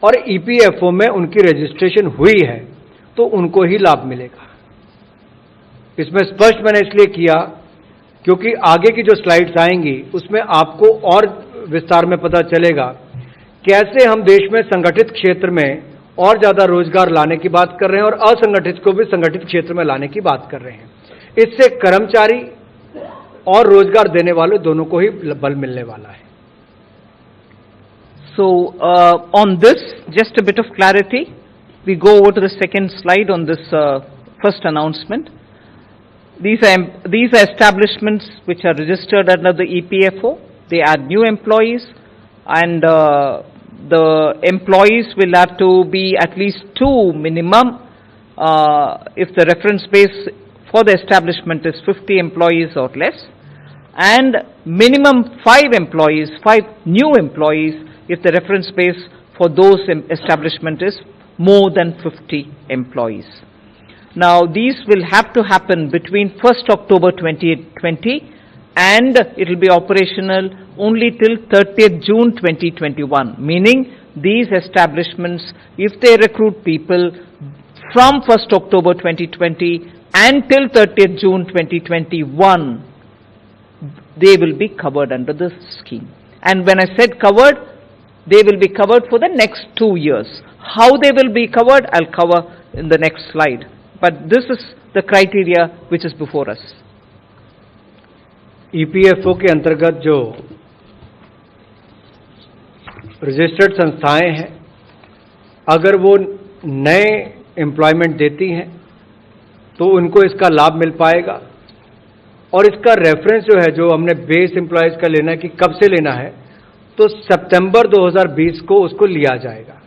और ईपीएफओ में उनकी रजिस्ट्रेशन हुई है तो उनको ही लाभ मिलेगा। इसमें स्पष्ट मैंने इसलिए किया क्योंकि आगे की जो स्लाइड्स आएंगी उसमें आपको और विस्तार में पता चलेगा कैसे हम देश में संगठित क्षेत्र में और ज्यादा रोजगार लाने की बात कर रहे हैं और असंगठित को भी संगठित क्षेत्र में लाने की बात कर रहे हैं। इससे कर्मचारी और रोजगार देने वाले दोनों को ही बल मिलने वाला है। So on this, just a bit of clarity, we go over to the second slide on this first announcement. These are establishments which are registered under the EPFO. They add new employees, and the employees will have to be at least 2 minimum. If the reference base for the establishment is 50 employees or less, and minimum 5 employees, 5 new employees if the reference base for those establishment is more than 50 employees. Now these will have to happen between 1st October 2020 and it will be operational only till 30th June 2021, meaning these establishments, if they recruit people from 1st October 2020 until 30th June 2021, they will be covered under this scheme. And when I said covered, they will be covered for the next 2 years. How they will be covered, I'll cover in the next slide. But this is the criteria which is before us. EPFO के अंतर्गत जो registered संस्थाएं हैं, अगर वो नए employment देती हैं तो उनको इसका लाभ मिल पाएगा और इसका रेफरेंस जो है, जो हमने बेस एम्प्लॉयज का लेना है कि कब से लेना है, तो सितंबर 2020 को उसको लिया जाएगा।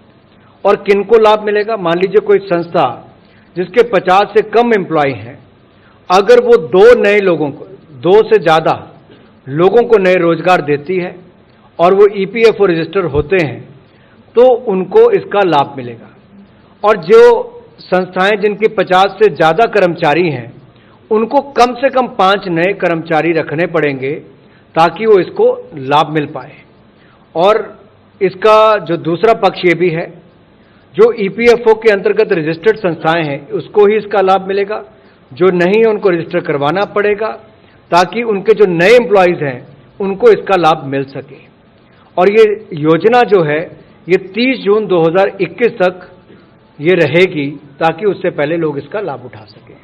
और किनको लाभ मिलेगा? मान लीजिए कोई संस्था जिसके 50 से कम एम्प्लॉय हैं, अगर वो 2 से ज्यादा लोगों को नए रोजगार देती है और वो ईपीएफओ रजिस्टर होते हैं, तो उनको इसका लाभ मिलेगा। और जो संस्थाएं जिनके 50 से ज्यादा कर्मचारी हैं, उनको कम से कम 5 नए कर्मचारी रखने पड़ेंगे ताकि वो इसको लाभ मिल पाए। और इसका जो दूसरा पक्ष ये भी है, जो ईपीएफओ के अंतर्गत रजिस्टर्ड संस्थाएं हैं, उसको ही इसका लाभ मिलेगा। जो नहीं है उनको रजिस्टर करवाना पड़ेगा ताकि उनके जो नए एम्प्लॉयज हैं उनको इसका लाभ मिल सके। और ये योजना जो है ये 30 जून 2021 तक ये रहेगी ताकि उससे पहले लोग इसका लाभ उठा सकें।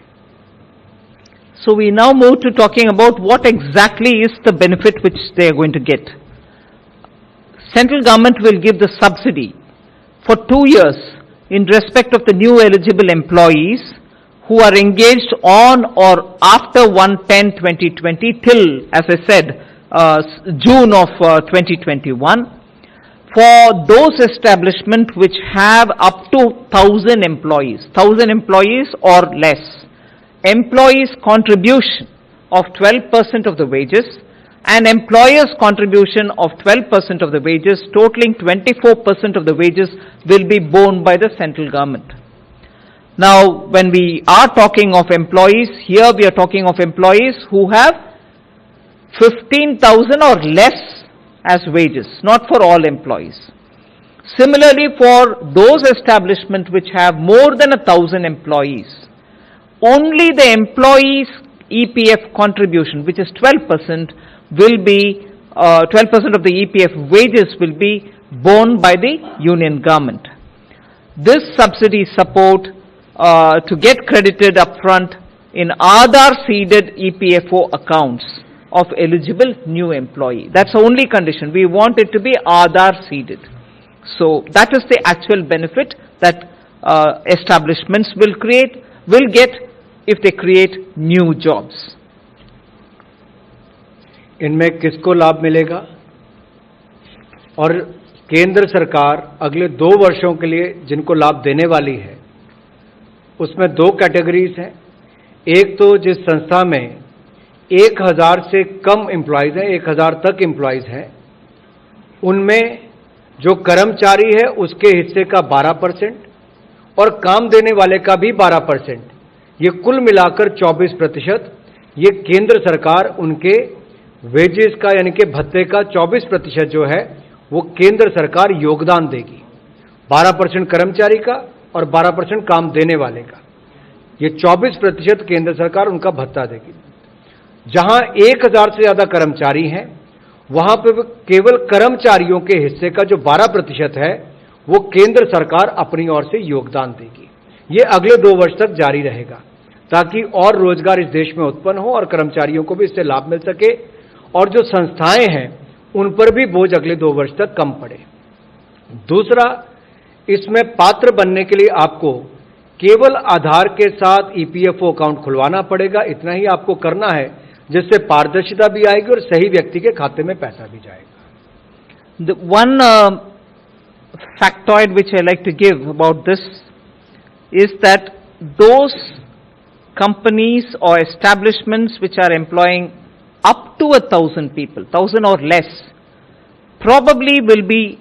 So we now move to talking about what exactly is the benefit which they are going to get. Central government will give the subsidy for 2 years in respect of the new eligible employees who are engaged on or after 1/10/2020 till, as I said, June of 2021, for those establishments which have up to 1,000 employees or less. Employees' contribution of 12% of the wages and employers' contribution of 12% of the wages, totaling 24% of the wages, will be borne by the central government. Now, when we are talking of employees, here we are talking of employees who have 15,000 or less as wages, not for all employees. Similarly, for those establishments which have more than 1,000 employees, only the employees' EPF contribution, which is 12%, will be 12% of the EPF wages will be borne by the union government. This subsidy support to get credited upfront in Aadhaar seeded EPFO accounts of eligible new employee. That's the only condition. We want it to be Aadhaar seeded. So that is the actual benefit that establishments will get if they create new jobs. इनमें किसको लाभ मिलेगा? और केंद्र सरकार अगले 2 वर्षों के लिए जिनको लाभ देने वाली है, उसमें 2 कैटेगरीज हैं। एक तो जिस संस्था में 1000 से कम एम्प्लॉयज हैं, 1000 तक एम्प्लॉयज हैं, उनमें जो कर्मचारी है उसके हिस्से का 12% और काम देने वाले का भी 12%, ये कुल मिलाकर 24%, ये केंद्र सरकार उनके वेजेस का यानी कि भत्ते का 24% जो है वो केंद्र सरकार योगदान देगी। 12% कर्मचारी का और 12% काम देने वाले का, ये 24% केंद्र सरकार उनका भत्ता देगी। जहां 1000 से ज्यादा कर्मचारी हैं, वहां पे केवल कर्मचारियों के हिस्से का जो 12% है वो केंद्र सरकार अपनी ओर से योगदान देगी। ये अगले 2 वर्ष तक जारी रहेगा ताकि और रोजगार इस देश में उत्पन्न हो और कर्मचारियों को भी इससे लाभ मिल सके और जो संस्थाएं हैं उन पर भी बोझ अगले 2 वर्ष तक कम पड़े। दूसरा, इसमें पात्र बनने के लिए आपको केवल आधार के साथ ईपीएफओ अकाउंट खुलवाना पड़ेगा। इतना ही आपको करना है, जिससे पारदर्शिता भी आएगी और सही व्यक्ति के खाते में पैसा भी जाएगा। The one factoid which I like to give about this is that those companies or establishments which are employing up to 1,000 people, 1,000 or less, probably will be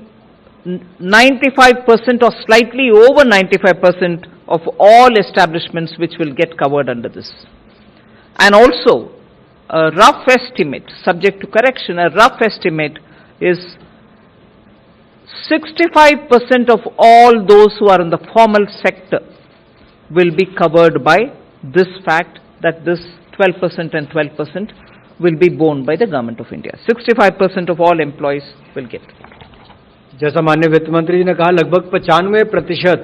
95% or slightly over 95% of all establishments which will get covered under this. And also, a rough estimate, subject to correction, a rough estimate is 65% of all those who are in the formal sector will be covered by this fact that this 12% and 12% will be borne by the government of India. 65% of all employees will get. जैसा माननीय वित्त मंत्री जी ने कहा, लगभग 95%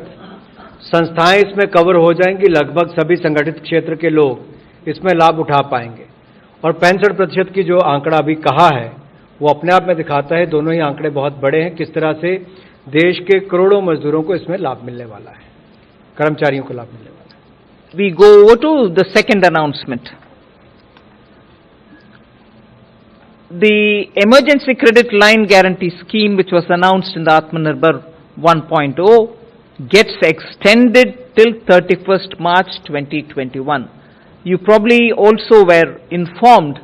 संस्थाएं इसमें cover हो जाएंगी, लगभग सभी संगठित क्षेत्र के लोग इसमें लाभ उठा पाएंगे। और 65% की जो आंकड़ा अभी कहा है वो अपने आप में दिखाता है, दोनों ही आंकड़े बहुत बड़े हैं, किस तरह से देश के करोड़ों मजदूरों को इसमें लाभ मिलने वाला है, कर्मचारियों को लाभ मिलने वाला है। We go over to the second announcement. the emergency credit line guarantee scheme, which was announced in the Atmanirbhar 1.0, gets extended till 31st March 2021. You probably also were informed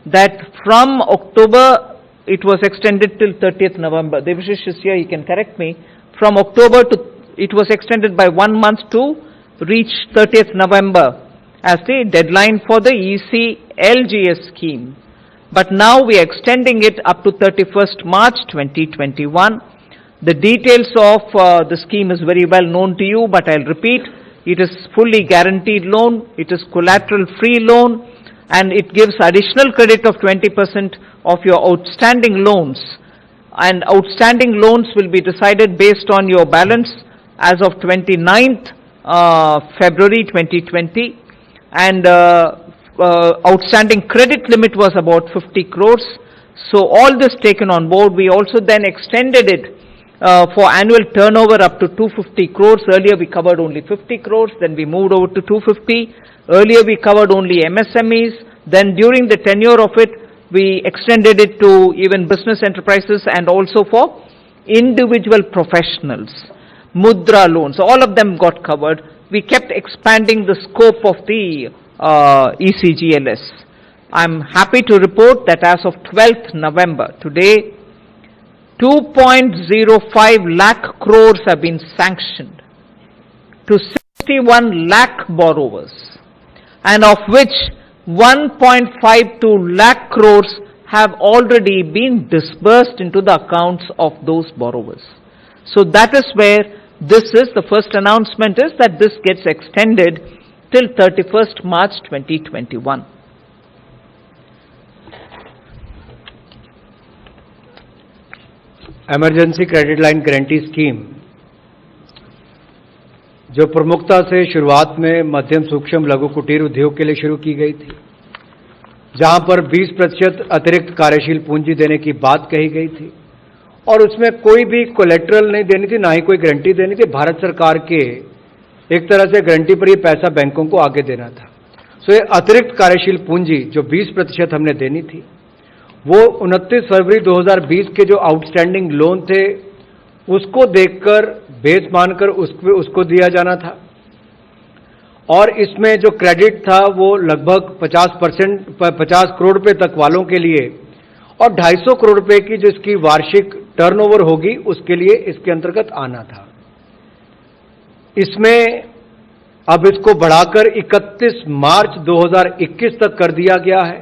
that from October it was extended till 30th November. Devashish is here, he can correct me. From October to, it was extended by 1 month to reach 30th November as the deadline for the ECLGS scheme. But now we are extending it up to 31st March 2021. The details of the scheme is very well known to you, but I'll repeat. It is fully guaranteed loan, it is collateral-free loan, and it gives additional credit of 20% of your outstanding loans. And outstanding loans will be decided based on your balance as of 29th February 2020. And outstanding credit limit was about 50 crores. So all this taken on board, we also then extended it for annual turnover up to 250 crores. Earlier we covered only 50 crores, then we moved over to 250. Earlier we covered only MSMEs. Then during the tenure of it, we extended it to even business enterprises and also for individual professionals. Mudra loans, all of them got covered. We kept expanding the scope of the ECGLS. I'm happy to report that as of 12th November, today, 2.05 lakh crores have been sanctioned to 61 lakh borrowers, and of which 1.52 lakh crores have already been disbursed into the accounts of those borrowers. So that is where this is, the first announcement is that this gets extended till 31st March 2021. Emergency credit line guarantee scheme जो प्रमुखता से शुरुआत में मध्यम सूक्ष्म लघु कुटीर उद्योग के लिए शुरू की गई थी, जहां पर 20% अतिरिक्त कार्यशील पूंजी देने की बात कही गई थी और उसमें कोई भी कोलेट्रल नहीं देनी थी, ना ही कोई गारंटी देनी थी। भारत सरकार के एक तरह से गारंटी पर ये पैसा बैंकों को आगे देना था। सो ये अतिरिक्त कार्यशील पूंजी जो 20% हमने देनी थी, वो 29 फरवरी 2020 के जो आउटस्टैंडिंग लोन थे उसको देखकर बेस मानकर उसको दिया जाना था। और इसमें जो क्रेडिट था वो लगभग 50 करोड़ रुपए तक वालों के लिए और 250 करोड़ रुपए की जो इसकी वार्षिक टर्नओवर होगी उसके लिए इसके अंतर्गत आना था। इसमें अब इसको बढ़ाकर 31 मार्च 2021 तक कर दिया गया है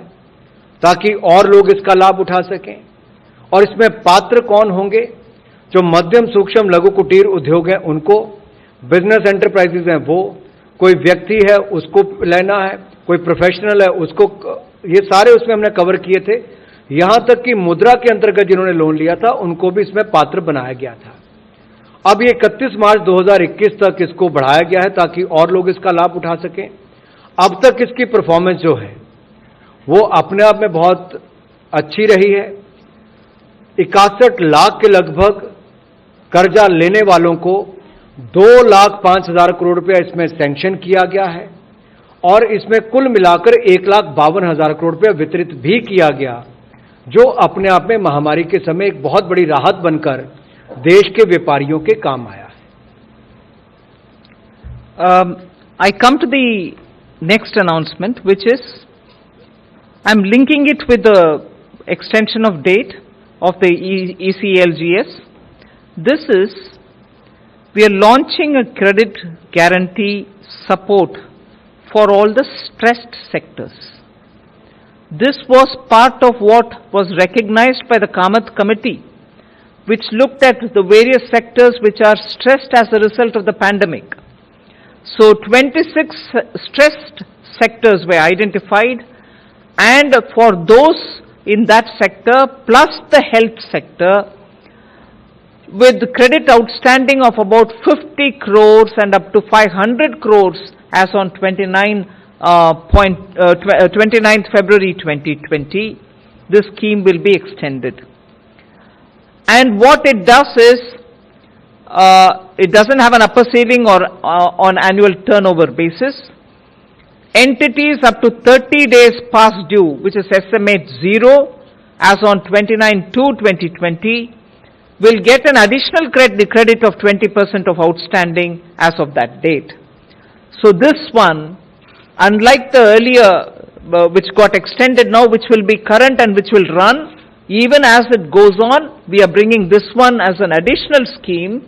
ताकि और लोग इसका लाभ उठा सकें। और इसमें पात्र कौन होंगे? जो मध्यम सूक्ष्म लघु कुटीर उद्योग हैं उनको, बिजनेस एंटरप्राइजेज हैं वो, कोई व्यक्ति है उसको लेना है, कोई प्रोफेशनल है उसको, ये सारे उसमें हमने कवर किए थे। यहां तक कि मुद्रा के अंतर्गत जिन्होंने लोन लिया था उनको भी इसमें पात्र बनाया गया था। अब ये 31 मार्च 2021 तक इसको बढ़ाया गया है ताकि और लोग इसका लाभ उठा सकें। अब तक इसकी परफॉर्मेंस जो है वो अपने आप में बहुत अच्छी रही है। 61 लाख के लगभग कर्जा लेने वालों को 2,05,000 करोड़ रुपया इसमें सैंक्शन किया गया है और इसमें कुल मिलाकर 1,52,000 करोड़ रुपया वितरित भी किया गया, जो अपने आप में महामारी के समय एक बहुत बड़ी राहत बनकर देश के व्यापारियों के काम आया है। I come to the next announcement, which is I'm linking it with the extension of date of the ECLGS. This is, we are launching a credit guarantee support for all the stressed sectors. This was part of what was recognized by the Kamath Committee, which looked at the various sectors which are stressed as a result of the pandemic. So 26 stressed sectors were identified, and for those in that sector plus the health sector, with credit outstanding of about 50 crores and up to 500 crores as on 29th February 2020, this scheme will be extended. And what it does is, it doesn't have an upper ceiling or on annual turnover basis. Entities up to 30 days past due, which is estimate 0, as on 29/2/2020, will get an additional credit of 20% of outstanding as of that date. So this one, unlike the earlier which got extended now, which will be current and which will run even as it goes on, we are bringing this one as an additional scheme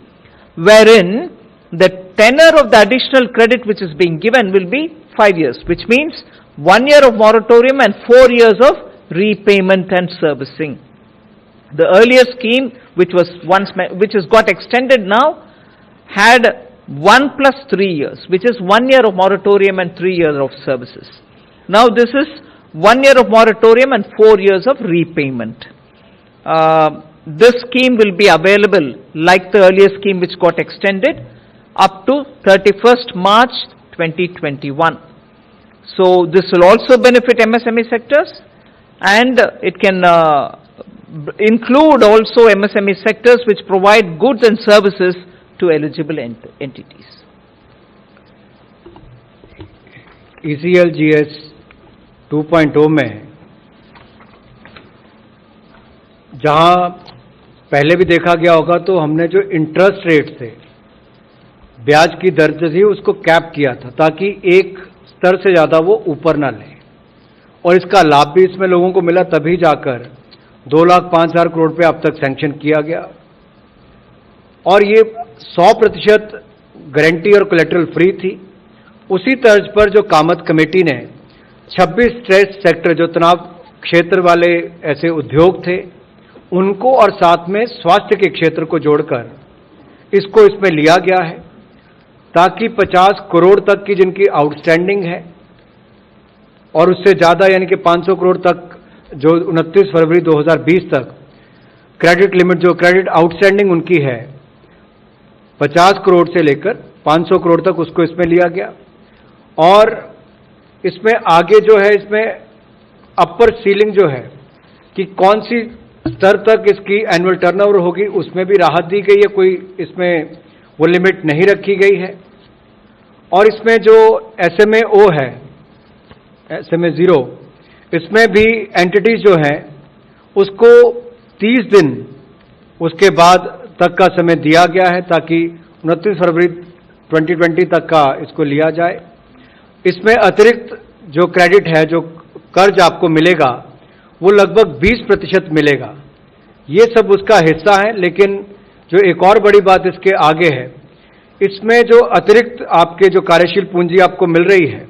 wherein the tenor of the additional credit which is being given will be 5 years, which means 1 year of moratorium and 4 years of repayment and servicing. The earlier scheme, which has got extended now, had 1 plus 3 years, which is 1 year of moratorium and 3 years of services. Now this is 1 year of moratorium and 4 years of repayment. This scheme will be available like the earlier scheme which got extended up to 31st March 2021. So this will also benefit MSME sectors, and it can include also MSME sectors which provide goods and services to eligible entities. ECLGS 2.0 में जहां पहले भी देखा गया होगा, तो हमने जो इंटरेस्ट रेट थे, ब्याज की दर थी, उसको कैप किया था ताकि एक स्तर से ज्यादा वो ऊपर ना ले, और इसका लाभ भी इसमें लोगों को मिला, तभी जाकर 2,05,000 करोड़ रुपए अब तक सैंक्शन किया गया। और ये 100% गारंटी और कोलेटरल फ्री थी। उसी तर्ज पर जो कामत कमेटी ने 26 स्ट्रेस सेक्टर, जो तनाव क्षेत्र वाले ऐसे उद्योग थे, उनको और साथ में स्वास्थ्य के क्षेत्र को जोड़कर इसको इसमें लिया गया है, ताकि 50 करोड़ तक की जिनकी आउटस्टैंडिंग है और उससे ज्यादा यानी कि 500 करोड़ तक, जो 29 फरवरी 2020 तक क्रेडिट लिमिट, जो क्रेडिट आउटस्टैंडिंग उनकी है 50 करोड़ से लेकर 500 करोड़ तक, उसको इसमें लिया गया। और इसमें आगे जो है, इसमें अपर सीलिंग जो है कि कौन सी स्तर तक इसकी एनुअल टर्नओवर होगी, उसमें भी राहत दी गई है, कोई इसमें वो लिमिट नहीं रखी गई है। और इसमें जो SMA-0 है, SMA-0, इसमें भी एंटिटीज जो हैं उसको 30 दिन उसके बाद तक का समय दिया गया है, ताकि 29 फरवरी 2020 तक का इसको लिया जाए। इसमें अतिरिक्त जो क्रेडिट है, जो कर्ज आपको मिलेगा, वो लगभग 20% मिलेगा। ये सब उसका हिस्सा है। लेकिन जो एक और बड़ी बात इसके आगे है, इसमें जो अतिरिक्त आपके जो कार्यशील पूंजी आपको मिल रही है,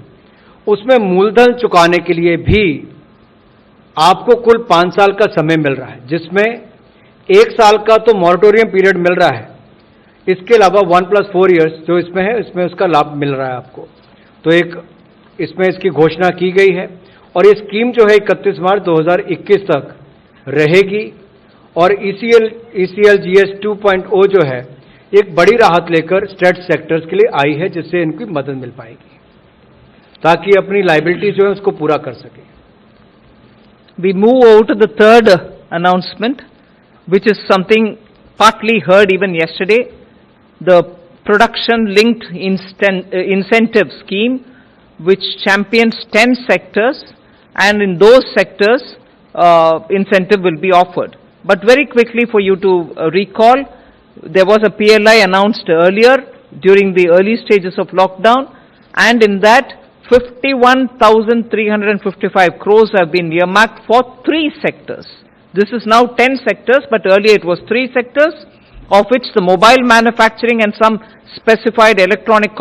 उसमें मूलधन चुकाने के लिए भी आपको कुल 5 साल का समय मिल रहा है, जिसमें 1 साल का तो मॉरेटोरियम पीरियड मिल रहा है, इसके अलावा 1+4 इयर्स जो इसमें है, इसमें उसका लाभ मिल रहा है आपको। तो एक इसमें इसकी घोषणा की गई है, और ये स्कीम जो है 31 मार्च 2021 तक रहेगी। और ECLGS 2.0 जो है, एक बड़ी राहत लेकर स्टेट सेक्टर्स के लिए आई है, जिससे इनकी मदद मिल पाएगी, ताकि अपनी लायबिलिटी जो है उसको पूरा कर सके। We move over to the third announcement, which is something partly heard even yesterday, the production-linked incentive scheme, which champions 10 sectors, and in those sectors, incentive will be offered. But very quickly for you to recall, there was a PLI announced earlier during the early stages of lockdown, and in that 51,355 crores have been earmarked for 3 sectors. This is now 10 sectors, but earlier it was 3 sectors, of which the mobile manufacturing and some specified electronic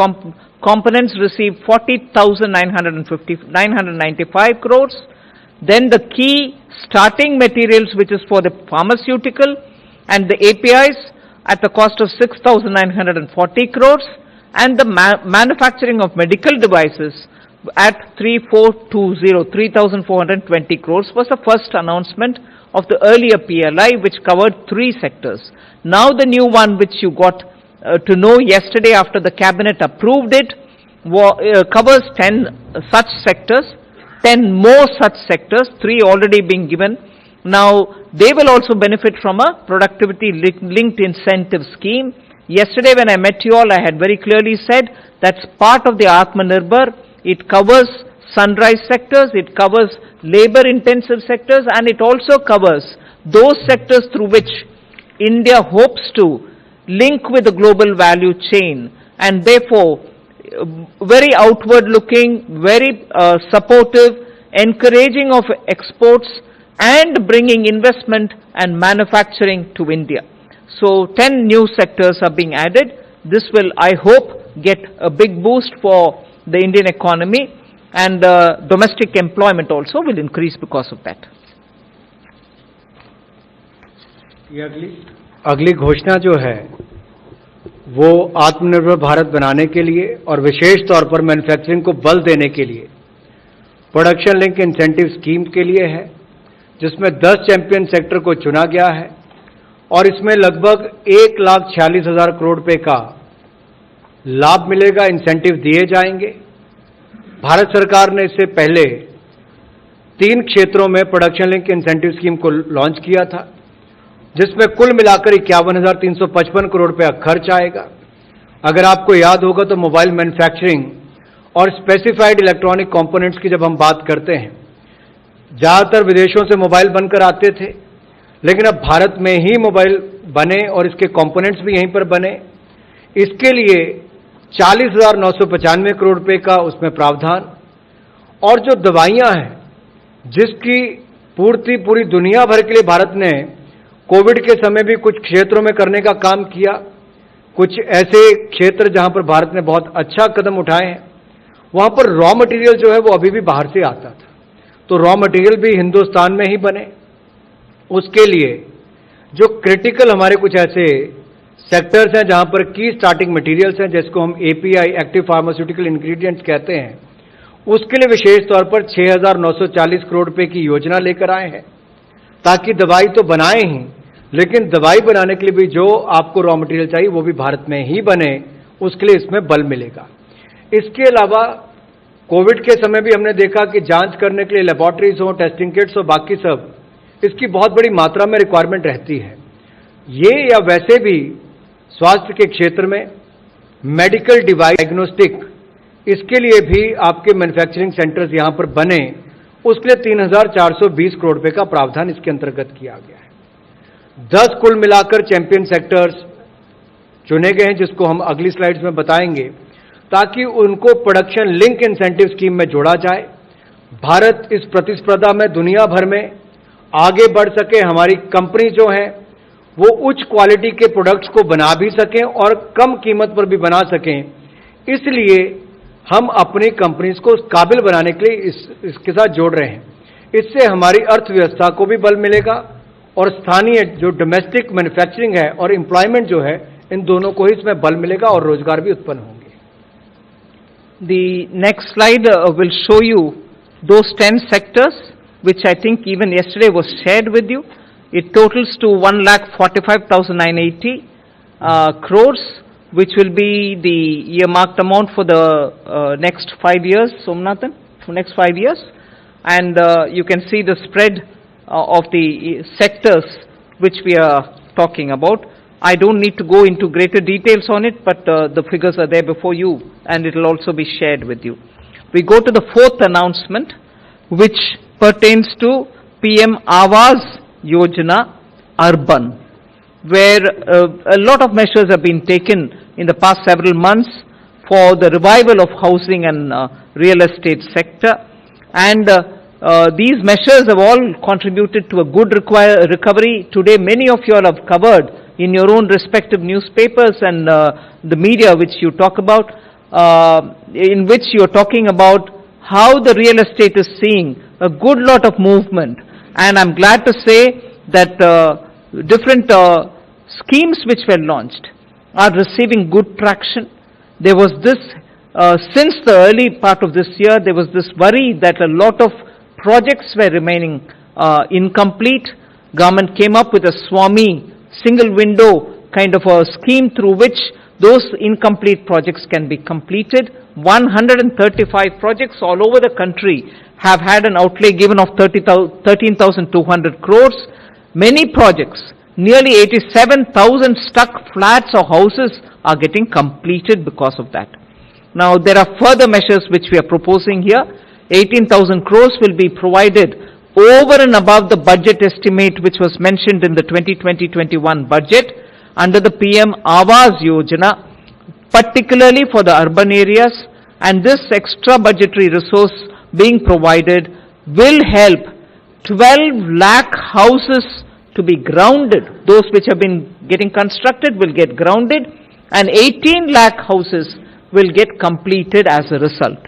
components received 40,995 crores. Then the key starting materials, which is for the pharmaceutical, and the APIs at the cost of 6,940 crores, and the manufacturing of medical devices at 3,420 crores was the first announcement of the earlier PLI, which covered 3 sectors. Now the new one, which you got to know yesterday after the cabinet approved it, covers 10 such sectors, 10 more such sectors, 3 already being given. Now they will also benefit from a productivity linked incentive scheme. Yesterday when I met you all, I had very clearly said that's part of the Atmanirbhar. It covers sunrise sectors, it covers labor-intensive sectors, and it also covers those sectors through which India hopes to link with the global value chain, and therefore very outward-looking, very supportive, encouraging of exports and bringing investment and manufacturing to India. So 10 new sectors are being added. This will, I hope, get a big boost for the Indian economy, and domestic employment also will increase because of that. ये अगली घोषणा जो है वो आत्मनिर्भर भारत बनाने के लिए और विशेष तौर पर मैन्युफैक्चरिंग को बल देने के लिए प्रोडक्शन लिंक इंसेंटिव स्कीम के लिए है, जिसमें 10 चैंपियन सेक्टर को चुना गया है और इसमें लगभग 1,46,000 करोड़ रुपए का लाभ मिलेगा, इंसेंटिव दिए जाएंगे। भारत सरकार ने इससे पहले 3 क्षेत्रों में प्रोडक्शन लिंक इंसेंटिव स्कीम को लॉन्च किया था, जिसमें कुल मिलाकर 51,355 करोड़ रुपया खर्च आएगा। अगर आपको याद होगा तो मोबाइल मैन्युफैक्चरिंग और स्पेसिफाइड इलेक्ट्रॉनिक कंपोनेंट्स की जब हम बात करते हैं, ज्यादातर विदेशों से मोबाइल बनकर आते थे, लेकिन अब भारत में ही मोबाइल बने और इसके कंपोनेंट्स भी यहीं पर बने। इसके लिए 40,995 करोड़ रुपए का उसमें प्रावधान, और जो दवाइयां हैं जिसकी पूर्ति पूरी दुनिया भर के लिए भारत ने कोविड के समय भी कुछ क्षेत्रों में करने का काम किया, कुछ ऐसे क्षेत्र जहां पर भारत ने बहुत अच्छा कदम उठाए हैं, वहां पर रॉ मटेरियल जो है वो अभी भी बाहर से आता था, तो रॉ मटेरियल भी हिंदुस्तान में ही बने। उसके लिए जो क्रिटिकल हमारे कुछ ऐसे सेक्टर्स हैं जहां पर की स्टार्टिंग मटेरियल्स हैं, जिसको हम एपीआई एक्टिव फार्मास्यूटिकल इंग्रेडिएंट्स कहते हैं, उसके लिए विशेष तौर पर 6,940 करोड़ रुपए की योजना लेकर आए हैं, ताकि दवाई तो बनाए ही, लेकिन दवाई बनाने के लिए भी जो आपको रॉ मटेरियल चाहिए वो भी भारत में ही बने, उसके लिए इसमें बल मिलेगा। इसके अलावा कोविड के समय भी हमने देखा कि जांच करने के लिए लेबोरेटरीज हो, टेस्टिंग किट्स हो, बाकी सब, इसकी बहुत बड़ी मात्रा में रिक्वायरमेंट रहती है। ये या वैसे भी स्वास्थ्य के क्षेत्र में मेडिकल डिवाइस डायग्नोस्टिक, इसके लिए भी आपके मैन्युफैक्चरिंग सेंटर्स यहां पर बने, उसके लिए 3,420 करोड़ रुपए का प्रावधान इसके अंतर्गत किया गया है। 10 कुल मिलाकर चैंपियन सेक्टर्स चुने गए हैं, जिसको हम अगली स्लाइड्स में बताएंगे, ताकि उनको प्रोडक्शन लिंक इंसेंटिव स्कीम में जोड़ा जाए। भारत इस प्रतिस्पर्धा में दुनिया भर में आगे बढ़ सके, हमारी कंपनी जो है वो उच्च क्वालिटी के प्रोडक्ट्स को बना भी सकें और कम कीमत पर भी बना सकें, इसलिए हम अपनी कंपनीज को काबिल बनाने के लिए इसके साथ जोड़ रहे हैं। इससे हमारी अर्थव्यवस्था को भी बल मिलेगा और स्थानीय जो डोमेस्टिक मैन्युफैक्चरिंग है और एम्प्लॉयमेंट जो है, इन दोनों को ही इसमें बल मिलेगा और रोजगार भी उत्पन्न होंगे। The next slide will show you those 10 sectors, which I think even yesterday was shared with you. It totals to 1,45,980 crores, which will be the earmarked amount for the next 5 years, Somnathan, for next 5 years. And you can see the spread of the sectors which we are talking about. I don't need to go into greater details on it, but the figures are there before you, and it will also be shared with you. We go to the 4th announcement, which pertains to PM Awas Yojana Urban, where a lot of measures have been taken in the past several months for the revival of housing and real estate sector, and these measures have all contributed to a good recovery. Today many of you all have covered in your own respective newspapers and the media which you talk about, in which you are talking about how the real estate is seeing a good lot of movement, and I'm glad to say that different schemes which were launched are receiving good traction. There was this, since the early part of this year, there was this worry that a lot of projects were remaining incomplete. Government came up with a Swami single window kind of a scheme through which those incomplete projects can be completed. 135 projects all over the country have had an outlay given of 13,200 crores. Many projects, nearly 87,000 stuck flats or houses are getting completed because of that. Now there are further measures which we are proposing here. 18,000 crores will be provided over and above the budget estimate which was mentioned in the 2020-21 budget under the PM Awas Yojana, particularly for the urban areas, and this extra budgetary resource being provided will help 12 lakh houses to be grounded. Those which have been getting constructed will get grounded, and 18 lakh houses will get completed as a result.